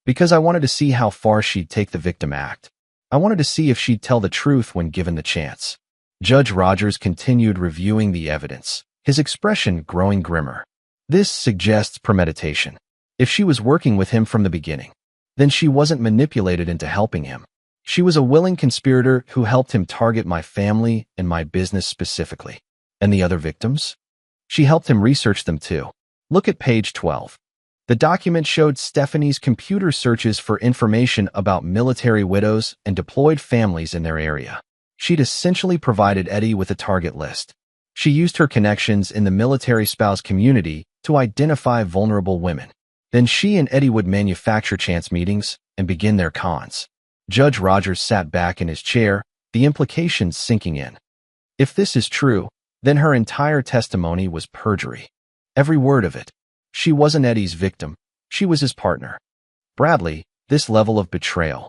Because I wanted to see how far she'd take the victim act. I wanted to see if she'd tell the truth when given the chance. Judge Rogers continued reviewing the evidence, his expression growing grimmer. This suggests premeditation. If she was working with him from the beginning, then she wasn't manipulated into helping him. She was a willing conspirator who helped him target my family and my business specifically. And the other victims? She helped him research them too. Look at page 12. The document showed Stephanie's computer searches for information about military widows and deployed families in their area. She'd essentially provided Eddie with a target list. She used her connections in the military spouse community to identify vulnerable women. Then she and Eddie would manufacture chance meetings and begin their cons. Judge Rogers sat back in his chair, the implications sinking in. If this is true, then her entire testimony was perjury. Every word of it. She wasn't Eddie's victim. She was his partner. Bradley, this level of betrayal.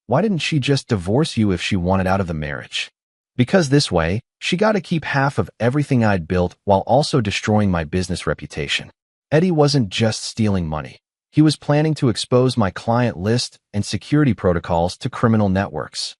Why didn't she just divorce you if she wanted out of the marriage? Because this way, she got to keep half of everything I'd built while also destroying my business reputation. Eddie wasn't just stealing money. He was planning to expose my client list and security protocols to criminal networks.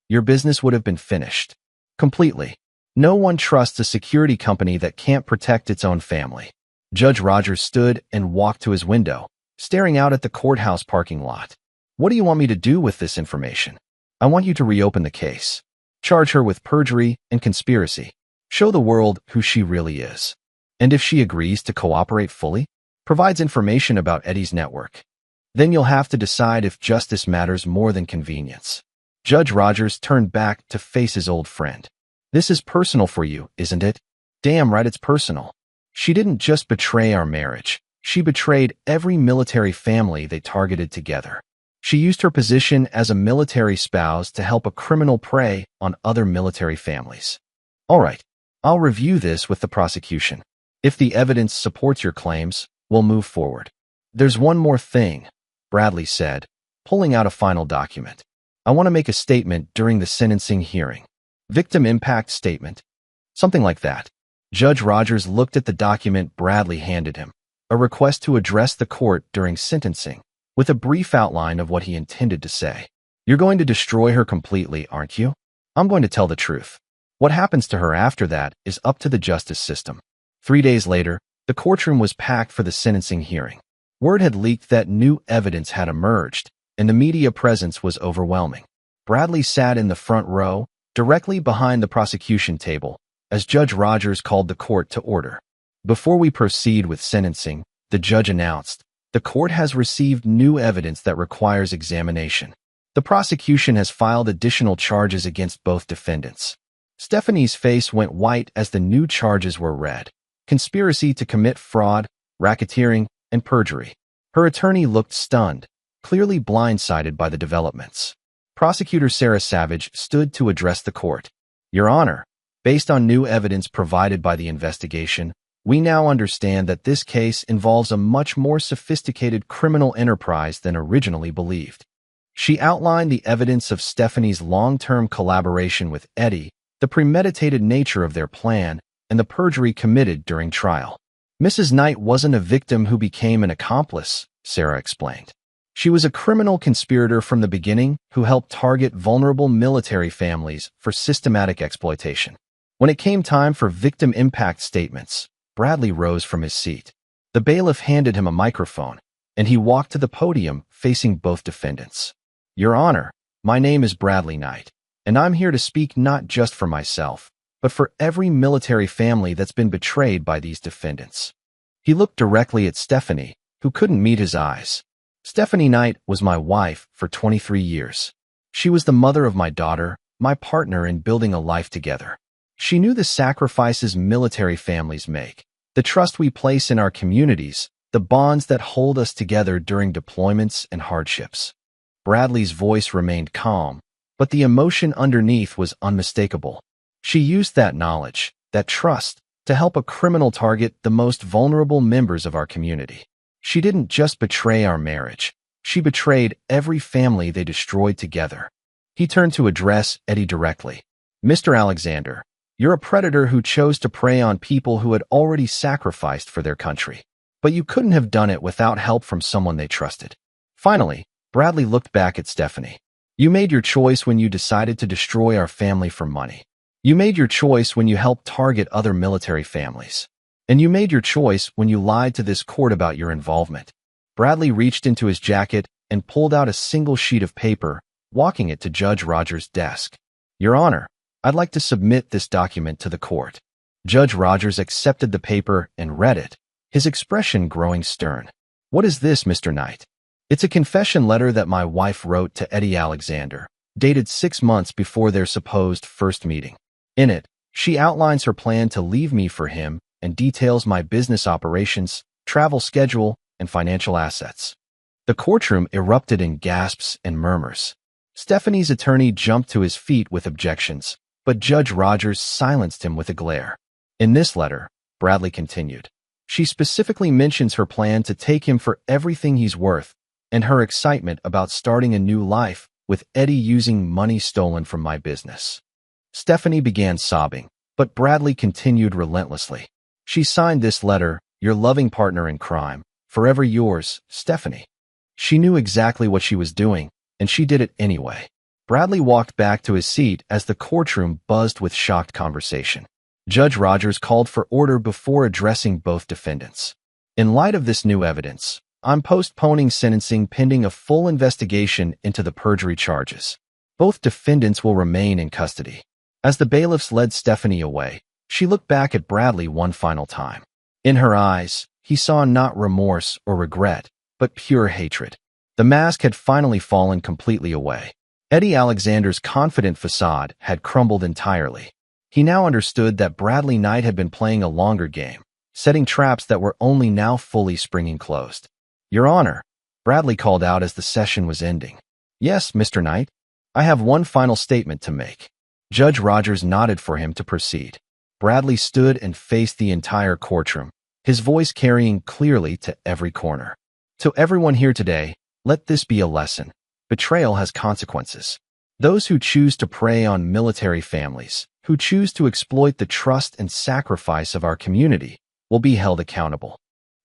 Your business would have been finished. Completely. No one trusts a security company that can't protect its own family. Judge Rogers stood and walked to his window, staring out at the courthouse parking lot. What do you want me to do with this information? I want you to reopen the case. Charge her with perjury and conspiracy. Show the world who she really is. And if she agrees to cooperate fully, provides information about Eddie's network, then you'll have to decide if justice matters more than convenience. Judge Rogers turned back to face his old friend. This is personal for you, isn't it? Damn right it's personal. She didn't just betray our marriage. She betrayed every military family they targeted together. She used her position as a military spouse to help a criminal prey on other military families. All right, I'll review this with the prosecution. If the evidence supports your claims, we'll move forward. There's one more thing, Bradley said, pulling out a final document. I want to make a statement during the sentencing hearing. Victim impact statement. Something like that. Judge Rogers looked at the document Bradley handed him, a request to address the court during sentencing, with a brief outline of what he intended to say. You're going to destroy her completely, aren't you? I'm going to tell the truth. What happens to her after that is up to the justice system. 3 days later, the courtroom was packed for the sentencing hearing. Word had leaked that new evidence had emerged, and the media presence was overwhelming. Bradley sat in the front row, directly behind the prosecution table, as Judge Rogers called the court to order. Before we proceed with sentencing, the judge announced, the court has received new evidence that requires examination. The prosecution has filed additional charges against both defendants. Stephanie's face went white as the new charges were read. Conspiracy to commit fraud, racketeering, and perjury. Her attorney looked stunned, clearly blindsided by the developments. Prosecutor Sarah Savage stood to address the court. Your Honor, based on new evidence provided by the investigation, we now understand that this case involves a much more sophisticated criminal enterprise than originally believed. She outlined the evidence of Stephanie's long-term collaboration with Eddie, the premeditated nature of their plan, and the perjury committed during trial. Mrs. Knight wasn't a victim who became an accomplice, Sarah explained. She was a criminal conspirator from the beginning who helped target vulnerable military families for systematic exploitation. When it came time for victim impact statements, Bradley rose from his seat. The bailiff handed him a microphone, and he walked to the podium facing both defendants. Your Honor, my name is Bradley Knight, and I'm here to speak not just for myself, but for every military family that's been betrayed by these defendants. He looked directly at Stephanie, who couldn't meet his eyes. Stephanie Knight was my wife for 23 years. She was the mother of my daughter, my partner in building a life together. She knew the sacrifices military families make, the trust we place in our communities, the bonds that hold us together during deployments and hardships. Bradley's voice remained calm, but the emotion underneath was unmistakable. She used that knowledge, that trust, to help a criminal target the most vulnerable members of our community. She didn't just betray our marriage. She betrayed every family they destroyed together. He turned to address Eddie directly. Mr. Alexander, you're a predator who chose to prey on people who had already sacrificed for their country. But you couldn't have done it without help from someone they trusted. Finally, Bradley looked back at Stephanie. You made your choice when you decided to destroy our family for money. You made your choice when you helped target other military families. And you made your choice when you lied to this court about your involvement. Bradley reached into his jacket and pulled out a single sheet of paper, walking it to Judge Rogers' desk. Your Honor, I'd like to submit this document to the court. Judge Rogers accepted the paper and read it, his expression growing stern. What is this, Mr. Knight? It's a confession letter that my wife wrote to Eddie Alexander, dated 6 months before their supposed first meeting. In it, she outlines her plan to leave me for him and details my business operations, travel schedule, and financial assets. The courtroom erupted in gasps and murmurs. Stephanie's attorney jumped to his feet with objections, but Judge Rogers silenced him with a glare. In this letter, Bradley continued, she specifically mentions her plan to take him for everything he's worth and her excitement about starting a new life with Eddie using money stolen from my business. Stephanie began sobbing, but Bradley continued relentlessly. She signed this letter, your loving partner in crime, forever yours, Stephanie. She knew exactly what she was doing, and she did it anyway. Bradley walked back to his seat as the courtroom buzzed with shocked conversation. Judge Rogers called for order before addressing both defendants. In light of this new evidence, I'm postponing sentencing pending a full investigation into the perjury charges. Both defendants will remain in custody. As the bailiffs led Stephanie away, she looked back at Bradley one final time. In her eyes, he saw not remorse or regret, but pure hatred. The mask had finally fallen completely away. Eddie Alexander's confident facade had crumbled entirely. He now understood that Bradley Knight had been playing a longer game, setting traps that were only now fully springing closed. Your Honor, Bradley called out as the session was ending. Yes, Mr. Knight. I have one final statement to make. Judge Rogers nodded for him to proceed. Bradley stood and faced the entire courtroom, his voice carrying clearly to every corner. To everyone here today, let this be a lesson. Betrayal has consequences. Those who choose to prey on military families, who choose to exploit the trust and sacrifice of our community, will be held accountable.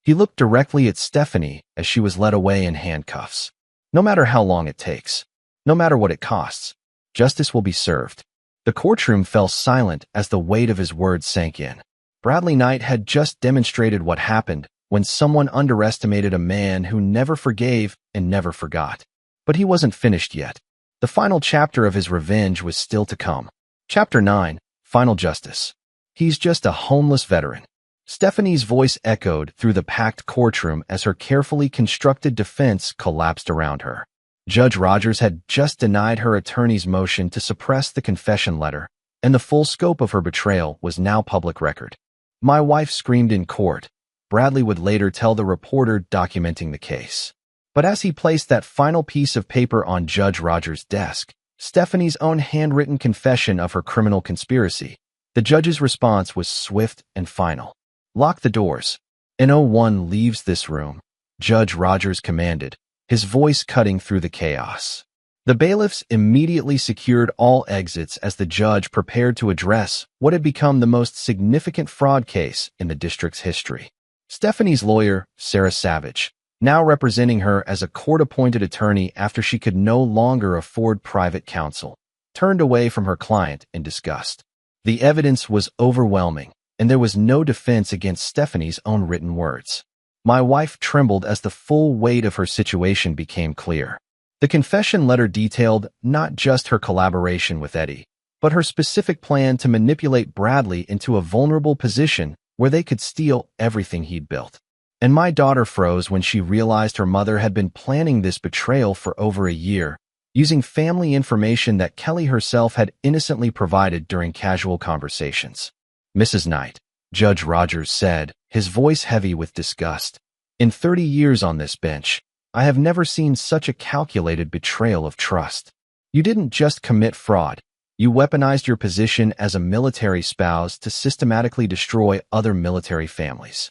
He looked directly at Stephanie as she was led away in handcuffs. No matter how long it takes, no matter what it costs, justice will be served. The courtroom fell silent as the weight of his words sank in. Bradley Knight had just demonstrated what happened when someone underestimated a man who never forgave and never forgot. But he wasn't finished yet. The final chapter of his revenge was still to come. Chapter 9, Final Justice. He's just a homeless veteran. Stephanie's voice echoed through the packed courtroom as her carefully constructed defense collapsed around her. Judge Rogers had just denied her attorney's motion to suppress the confession letter, and the full scope of her betrayal was now public record. My wife screamed in court, Bradley would later tell the reporter documenting the case. But as he placed that final piece of paper on Judge Rogers' desk, Stephanie's own handwritten confession of her criminal conspiracy, the judge's response was swift and final. Lock the doors. No one leaves this room, Judge Rogers commanded, his voice cutting through the chaos. The bailiffs immediately secured all exits as the judge prepared to address what had become the most significant fraud case in the district's history. Stephanie's lawyer, Sarah Savage, now representing her as a court-appointed attorney after she could no longer afford private counsel, turned away from her client in disgust. The evidence was overwhelming, and there was no defense against Stephanie's own written words. My wife trembled as the full weight of her situation became clear. The confession letter detailed not just her collaboration with Eddie, but her specific plan to manipulate Bradley into a vulnerable position where they could steal everything he'd built. And my daughter froze when she realized her mother had been planning this betrayal for over a year, using family information that Kelly herself had innocently provided during casual conversations. Mrs. Knight, Judge Rogers said, his voice heavy with disgust. In 30 years on this bench, I have never seen such a calculated betrayal of trust. You didn't just commit fraud. You weaponized your position as a military spouse to systematically destroy other military families.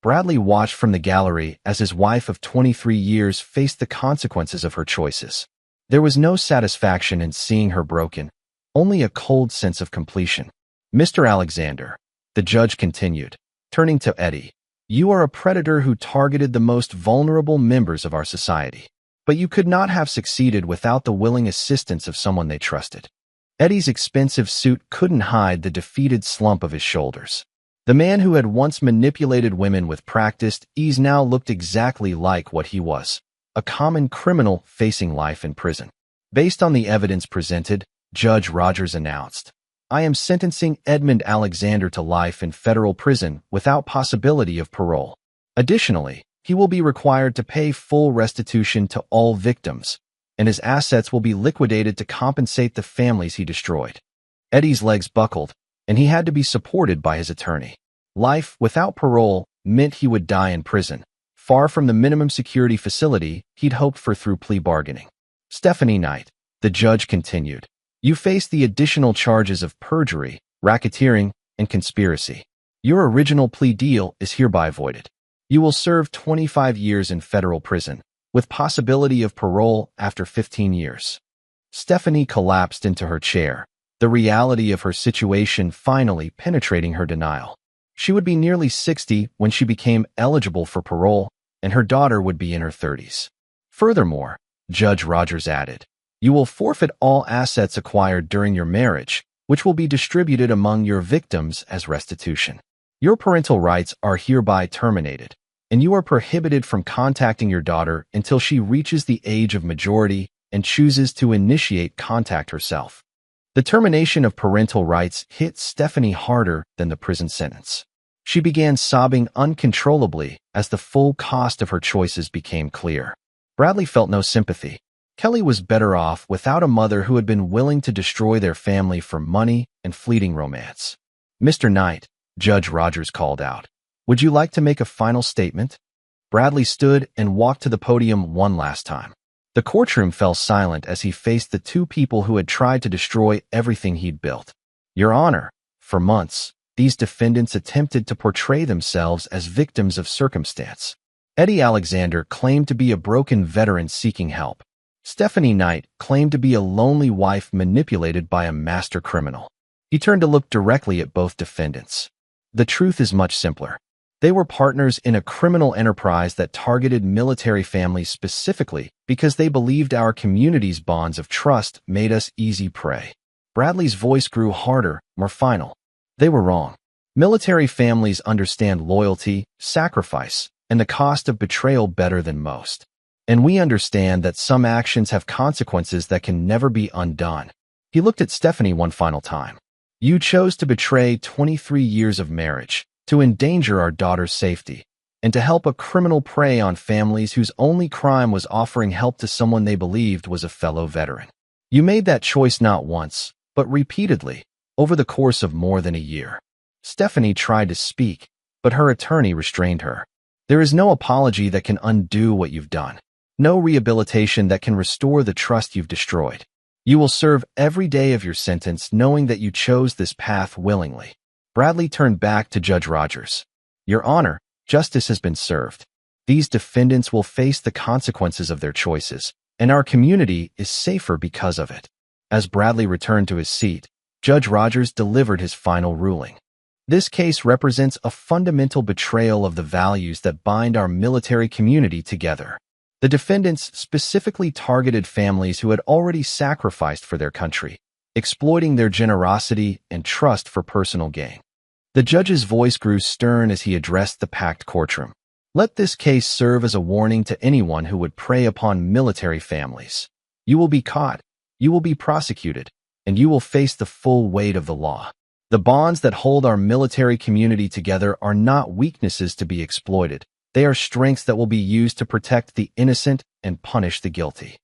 Bradley watched from the gallery as his wife of 23 years faced the consequences of her choices. There was no satisfaction in seeing her broken, only a cold sense of completion. Mr. Alexander, the judge continued, turning to Eddie, you are a predator who targeted the most vulnerable members of our society. But you could not have succeeded without the willing assistance of someone they trusted. Eddie's expensive suit couldn't hide the defeated slump of his shoulders. The man who had once manipulated women with practiced ease now looked exactly like what he was, a common criminal facing life in prison. Based on the evidence presented, Judge Rogers announced, I am sentencing Edmund Alexander to life in federal prison without possibility of parole. Additionally, he will be required to pay full restitution to all victims, and his assets will be liquidated to compensate the families he destroyed. Eddie's legs buckled, and he had to be supported by his attorney. Life without parole meant he would die in prison, far from the minimum security facility he'd hoped for through plea bargaining. Stephanie Knight, the judge continued, you face the additional charges of perjury, racketeering, and conspiracy. Your original plea deal is hereby voided. You will serve 25 years in federal prison, with possibility of parole after 15 years. Stephanie collapsed into her chair, the reality of her situation finally penetrating her denial. She would be nearly 60 when she became eligible for parole, and her daughter would be in her 30s. Furthermore, Judge Rogers added, you will forfeit all assets acquired during your marriage, which will be distributed among your victims as restitution. Your parental rights are hereby terminated, and you are prohibited from contacting your daughter until she reaches the age of majority and chooses to initiate contact herself. The termination of parental rights hit Stephanie harder than the prison sentence. She began sobbing uncontrollably as the full cost of her choices became clear. Bradley felt no sympathy. Kelly was better off without a mother who had been willing to destroy their family for money and fleeting romance. Mr. Knight, Judge Rogers called out, would you like to make a final statement? Bradley stood and walked to the podium one last time. The courtroom fell silent as he faced the two people who had tried to destroy everything he'd built. Your Honor, for months, these defendants attempted to portray themselves as victims of circumstance. Eddie Alexander claimed to be a broken veteran seeking help. Stephanie Knight claimed to be a lonely wife manipulated by a master criminal. He turned to look directly at both defendants. The truth is much simpler. They were partners in a criminal enterprise that targeted military families specifically because they believed our community's bonds of trust made us easy prey. Bradley's voice grew harder, more final. They were wrong. Military families understand loyalty, sacrifice, and the cost of betrayal better than most. And we understand that some actions have consequences that can never be undone. He looked at Stephanie one final time. You chose to betray 23 years of marriage, to endanger our daughter's safety, and to help a criminal prey on families whose only crime was offering help to someone they believed was a fellow veteran. You made that choice not once, but repeatedly, over the course of more than a year. Stephanie tried to speak, but her attorney restrained her. There is no apology that can undo what you've done. No rehabilitation that can restore the trust you've destroyed. You will serve every day of your sentence knowing that you chose this path willingly. Bradley turned back to Judge Rogers. Your Honor, justice has been served. These defendants will face the consequences of their choices, and our community is safer because of it. As Bradley returned to his seat, Judge Rogers delivered his final ruling. This case represents a fundamental betrayal of the values that bind our military community together. The defendants specifically targeted families who had already sacrificed for their country, exploiting their generosity and trust for personal gain. The judge's voice grew stern as he addressed the packed courtroom. Let this case serve as a warning to anyone who would prey upon military families. You will be caught, you will be prosecuted, and you will face the full weight of the law. The bonds that hold our military community together are not weaknesses to be exploited, They are strengths that will be used to protect the innocent and punish the guilty.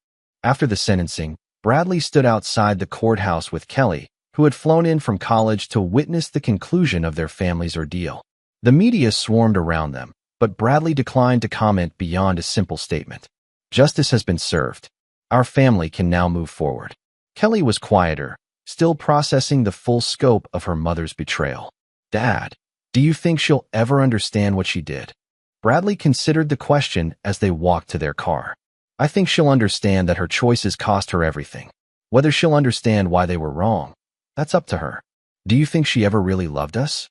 After the sentencing, Bradley stood outside the courthouse with Kelly, who had flown in from college to witness the conclusion of their family's ordeal. The media swarmed around them, but Bradley declined to comment beyond a simple statement. Justice has been served. Our family can now move forward. Kelly was quieter, still processing the full scope of her mother's betrayal. Dad, do you think she'll ever understand what she did? Bradley considered the question as they walked to their car. I think she'll understand that her choices cost her everything. Whether she'll understand why they were wrong, that's up to her. Do you think she ever really loved us?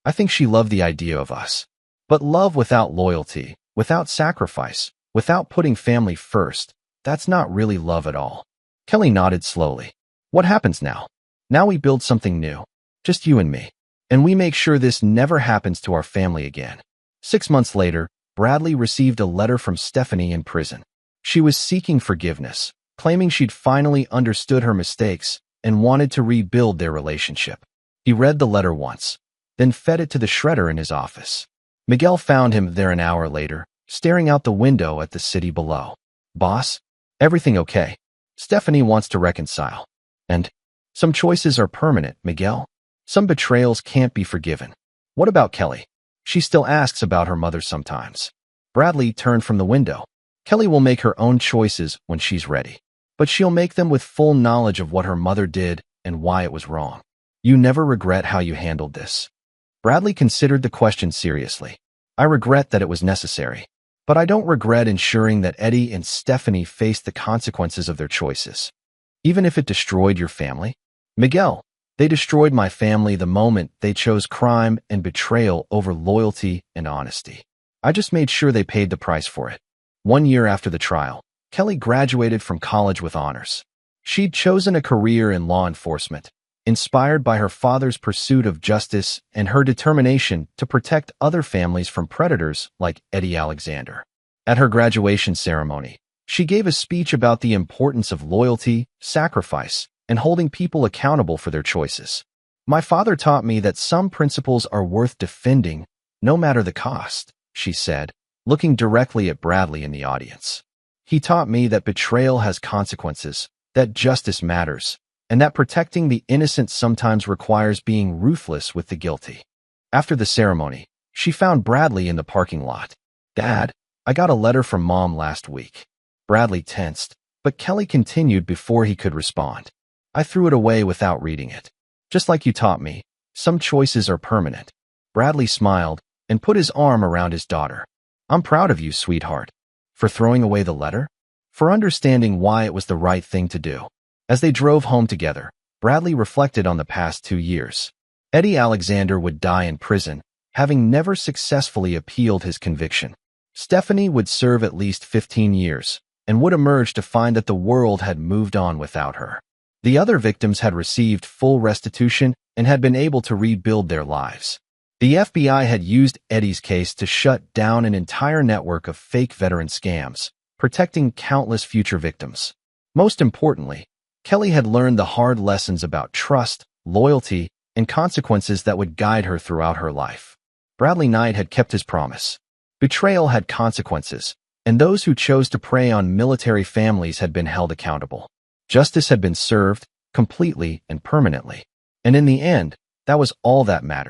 I think she loved the idea of us. But love without loyalty, without sacrifice, without putting family first, that's not really love at all. Kelly nodded slowly. What happens now? Now we build something new. Just you and me. And we make sure this never happens to our family again. 6 months later, Bradley received a letter from Stephanie in prison. She was seeking forgiveness, claiming she'd finally understood her mistakes and wanted to rebuild their relationship. He read the letter once, then fed it to the shredder in his office. Miguel found him there an hour later, staring out the window at the city below. Boss, everything okay? Stephanie wants to reconcile. And some choices are permanent, Miguel. Some betrayals can't be forgiven. What about Kelly? She still asks about her mother sometimes. Bradley turned from the window. Kelly will make her own choices when she's ready, but she'll make them with full knowledge of what her mother did and why it was wrong. You never regret how you handled this. Bradley considered the question seriously. I regret that it was necessary, but I don't regret ensuring that Eddie and Stephanie faced the consequences of their choices. Even if it destroyed your family? Miguel, they destroyed my family the moment they chose crime and betrayal over loyalty and honesty. I just made sure they paid the price for it. 1 year after the trial, Kelly graduated from college with honors. She'd chosen a career in law enforcement, inspired by her father's pursuit of justice and her determination to protect other families from predators like Eddie Alexander. At her graduation ceremony, she gave a speech about the importance of loyalty, sacrifice, and holding people accountable for their choices. My father taught me that some principles are worth defending, no matter the cost, she said, looking directly at Bradley in the audience. He taught me that betrayal has consequences, that justice matters, and that protecting the innocent sometimes requires being ruthless with the guilty. After the ceremony, she found Bradley in the parking lot. Dad, I got a letter from Mom last week. Bradley tensed, but Kelly continued before he could respond. I threw it away without reading it. Just like you taught me, some choices are permanent. Bradley smiled and put his arm around his daughter. I'm proud of you, sweetheart. For throwing away the letter? For understanding why it was the right thing to do. As they drove home together, Bradley reflected on the past 2 years. Eddie Alexander would die in prison, having never successfully appealed his conviction. Stephanie would serve at least 15 years, and would emerge to find that the world had moved on without her. The other victims had received full restitution and had been able to rebuild their lives. The FBI had used Eddie's case to shut down an entire network of fake veteran scams, protecting countless future victims. Most importantly, Kelly had learned the hard lessons about trust, loyalty, and consequences that would guide her throughout her life. Bradley Knight had kept his promise. Betrayal had consequences, and those who chose to prey on military families had been held accountable. Justice had been served, completely and permanently. And in the end, that was all that mattered.